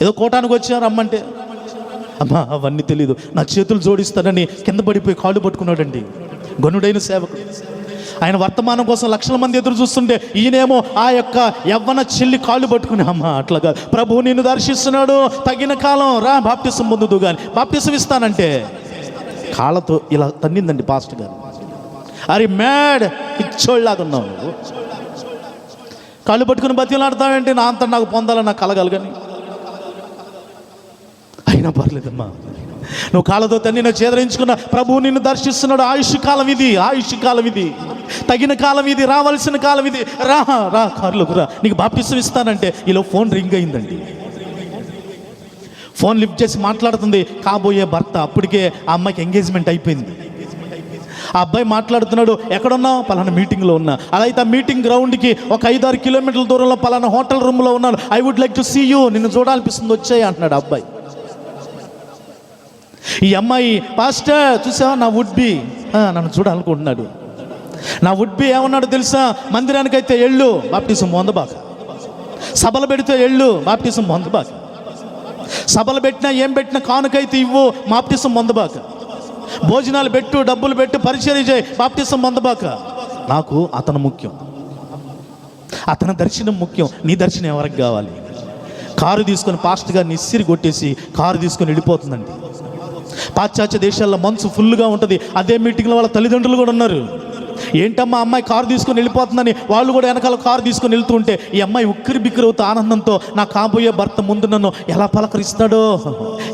ఏదో కోటానికి వచ్చా రమ్మంటే, అమ్మా అవన్నీ తెలీదు, నా చేతులు జోడిస్తానని కింద పడిపోయి కాళ్ళు పట్టుకున్నాడండి గనుడైన సేవకుడు. ఆయన వర్తమానం కోసం లక్షల మంది ఎదురు చూస్తుంటే ఈయనేమో ఆ యొక్క యవ్వన చెల్లి కాళ్ళు పట్టుకుని, అమ్మ అట్లాగా ప్రభు నిన్ను దర్శిస్తున్నాడు, తగిన కాలం రా బాప్తిసం పొందుదు కానీ బాప్తిసం ఇస్తానంటే కాళ్ళతో ఇలా తన్నిందండి పాస్టర్ గారు. అరే మ్యాడ్, పిచ్చోళ్ళలాగా ఉన్నావు నువ్వు, కాళ్ళు పట్టుకుని బతిలాడతావేంటి? నా అంతా నాకు పొందాలని నాకు కలగాలి కానీ అయినా పర్లేదమ్మా, నువ్వు కాళ్ళతో తన్ని చేదరించుకున్న ప్రభు నిన్ను దర్శిస్తున్నాడు. ఆయుష్ కాలం ఇది, ఆయుష్ కాలం ఇది, తగిన కాలం ఇది, రావాల్సిన కాలం ఇది, రా రా కారులోకి రా, నీకు బాప్తిసం ఇస్తానంటే ఇలా ఫోన్ రింగ్ అయిందండి. ఫోన్ లిఫ్ట్ చేసి మాట్లాడుతుంది కాబోయే భర్త. అప్పటికే ఆ అమ్మాయికి ఎంగేజ్మెంట్ అయిపోయింది. ఆ అబ్బాయి మాట్లాడుతున్నాడు, ఎక్కడున్నావు? పలానా మీటింగ్లో ఉన్నా. అలా అయితే ఆ మీటింగ్ గ్రౌండ్కి ఒక 5-6 కిలోమీటర్ల దూరంలో పలానా హోటల్ రూమ్లో ఉన్నాను, I would like to see you, నిన్ను చూడాలనిపిస్తుంది, వచ్చాయి అంటున్నాడు అబ్బాయి. ఈ అమ్మాయి, పాస్టర్ చూసావా నా వుడ్ బి నన్ను చూడాలనుకుంటున్నాడు. నా వుడ్ బి ఏమన్నాడు తెలుసా? మందిరానికైతే ఎళ్ళు, బాప్టిజం పొందబాక, సభలు పెడితే ఎళ్ళు, బాప్టిజం పొందబాక, సభలు పెట్టినా ఏం పెట్టినా కానుకైతే ఇవ్వు, బాప్టిజం పొందబాక, భోజనాలు పెట్టు, డబ్బులు పెట్టు, పరిచర్య చేయి, బాప్టిజం పొందబాక. నాకు అతను ముఖ్యం, అతని దర్శనం ముఖ్యం. నీ దర్శనం ఎవరికి కావాలి? కారు తీసుకొని పాస్టర్ గారిని ఇసిరి కొట్టేసి కారు తీసుకొని వెళ్ళిపోతుందండి. పాశ్చాత్య దేశాల్లో మంచు ఫుల్గా ఉంటుంది. అదే మీటింగ్లో వాళ్ళ తల్లిదండ్రులు కూడా ఉన్నారు. ఏంటమ్మా అమ్మాయి కారు తీసుకొని వెళ్ళిపోతుందని వాళ్ళు కూడా వెనకాల కారు తీసుకొని వెళ్తుంటే ఈ అమ్మాయి ఉక్కిరి బిక్కిరి అవుతూ ఆనందంతో నా కాబోయే భర్త ముందు నన్ను ఎలా పలకరిస్తాడో,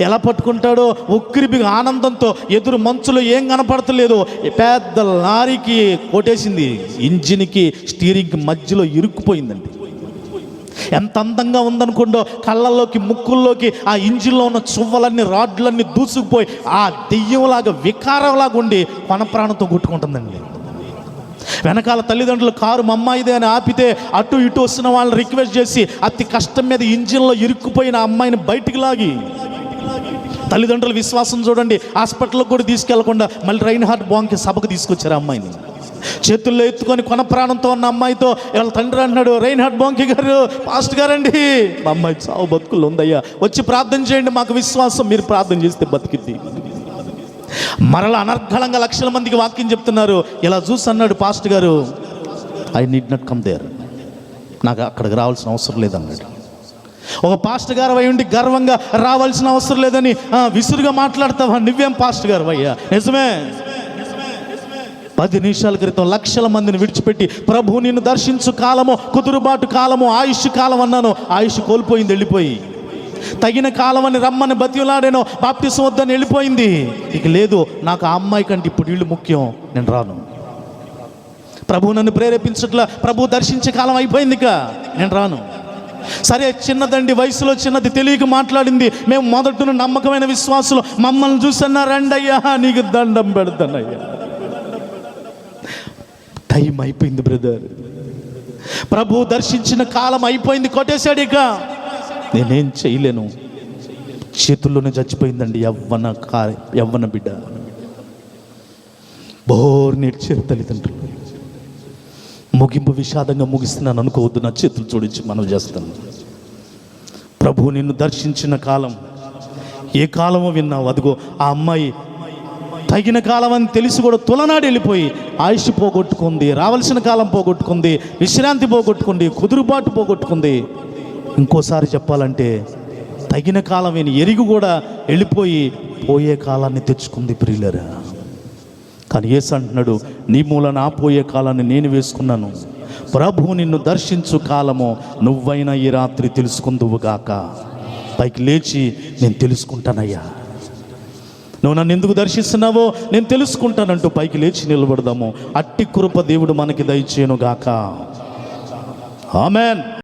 ఎలా పట్టుకుంటాడో, ఉక్కిరి బిక్కిరి ఆనందంతో ఎదురు మంచులో ఏం కనపడతలేదు. పెద్ద లారీకి కొట్టేసింది, ఇంజిన్కి స్టీరింగ్కి మధ్యలో ఇరుక్కుపోయిందండి. ఎంత అందంగా ఉందనుకుంటో కళ్ళల్లోకి ముక్కుల్లోకి ఆ ఇంజిన్లో ఉన్న చువ్వలన్నీ రాడ్లన్నీ దూసుకుపోయి ఆ దెయ్యంలాగా వికారంలాగా ఉండి కొన ప్రాణంతో కొట్టుకుంటుందండి. వెనకాల తల్లిదండ్రులు కారు మా అమ్మాయిదే అని ఆపితే అటు ఇటు వస్తున్న వాళ్ళని రిక్వెస్ట్ చేసి అతి కష్టం మీద ఇంజిన్లో ఇరుక్కుపోయిన అమ్మాయిని బయటికి లాగి, తల్లిదండ్రుల విశ్వాసం చూడండి, హాస్పిటల్కి కూడా తీసుకెళ్లకుండా మళ్ళీ రైన్హార్డ్ బాంకి సభకు తీసుకొచ్చారు అమ్మాయిని. చేతుల్లో ఎత్తుకొని కొన ప్రాణంతో ఉన్న అమ్మాయితో వాళ్ళ తండ్రి అంటున్నాడు, రైన్హార్డ్ బాంకి గారు, పాస్టర్ గారండి, మా అమ్మాయి చావు బతుకులు ఉందయ్యా, వచ్చి ప్రార్థన చేయండి, మాకు విశ్వాసం, మీరు ప్రార్థన చేస్తే బతికిద్ది. మరలా అనర్గళంగా లక్షల మందికి వాక్యం చెప్తున్నారు. ఇలా చూసి అన్నాడు పాస్టర్ గారు, I need not come there, నాకు అక్కడికి రావాల్సిన అవసరం లేదన్నాడు. ఒక పాస్టర్ గారు అయి ఉండి గర్వంగా రావాల్సిన అవసరం లేదని విసురుగా మాట్లాడతావా? నువ్వేం పాస్టర్ గారు అయ్యా? నిజమే, 10 నిమిషాల క్రితం లక్షల మందిని విడిచిపెట్టి ప్రభు నిన్ను దర్శించు కాలము, కుదురుబాటు కాలము, ఆయుష్ కాలం అన్నాను, ఆయుష్ కోల్పోయింది, వెళ్ళిపోయి తగిన కాలం అని రమ్మని బతిలాడాను, బాప్తిసం వద్దని వెళ్ళిపోయింది. ఇక లేదు, నాకు ఆ అమ్మాయి కంటే ఇప్పుడు వీళ్ళు ముఖ్యం, నేను రాను. ప్రభు నన్ను ప్రేరేపించట్లా, ప్రభు దర్శించే కాలం అయిపోయింది, ఇక నేను రాను. సరే చిన్నదండి, వయసులో చిన్నది, తెలియక మాట్లాడింది, మేము మొదట నమ్మకమైన విశ్వాసులు, మమ్మల్ని చూసన్నా రండి అయ్యా, నీకు దండం పెడతానయ్యా. టైం అయిపోయింది బ్రదర్, ప్రభు దర్శించిన కాలం అయిపోయింది, కొట్టేశాడు, ఇక నేనేం చేయలేను. చేతుల్లోనే చచ్చిపోయిందండి యవ్వన బిడ్డ. బోర్ నేర్చారు తల్లిదండ్రులు. ముగింపు విషాదంగా ముగిస్తున్నాను అనుకోవద్దు, నా చేతులు జోడించి మనం చేస్తాను. ప్రభు నిన్ను దర్శించిన కాలం ఏ కాలమో విన్నావు, అదిగో ఆ అమ్మాయి తగిన కాలం అని తెలిసి కూడా తులనాడు వెళ్ళిపోయి ఆయుష్ పోగొట్టుకుంది, రావాల్సిన కాలం పోగొట్టుకుంది, విశ్రాంతి పోగొట్టుకుంది, కుదురుబాటు పోగొట్టుకుంది. ఇంకోసారి చెప్పాలంటే తగిన కాలం ఎరిగి కూడా వెళ్ళిపోయి పోయే కాలాన్ని తెచ్చుకుంది ప్రియులరా. కానీ యేసు అంటున్నాడు, నీ మూలన ఆ పోయే కాలాన్ని నేను వేసుకున్నాను. ప్రభు నిన్ను దర్శించు కాలము నువ్వైనా ఈ రాత్రి తెలుసుకుందువుగాక. పైకి లేచి నేను తెలుసుకుంటానయ్యా, నువ్వు నన్ను ఎందుకు దర్శిస్తున్నావో నేను తెలుసుకుంటానంటూ పైకి లేచి నిలబడదాము. అట్టి కృప దేవుడు మనకి దయచేయును గాక. ఆమెన్.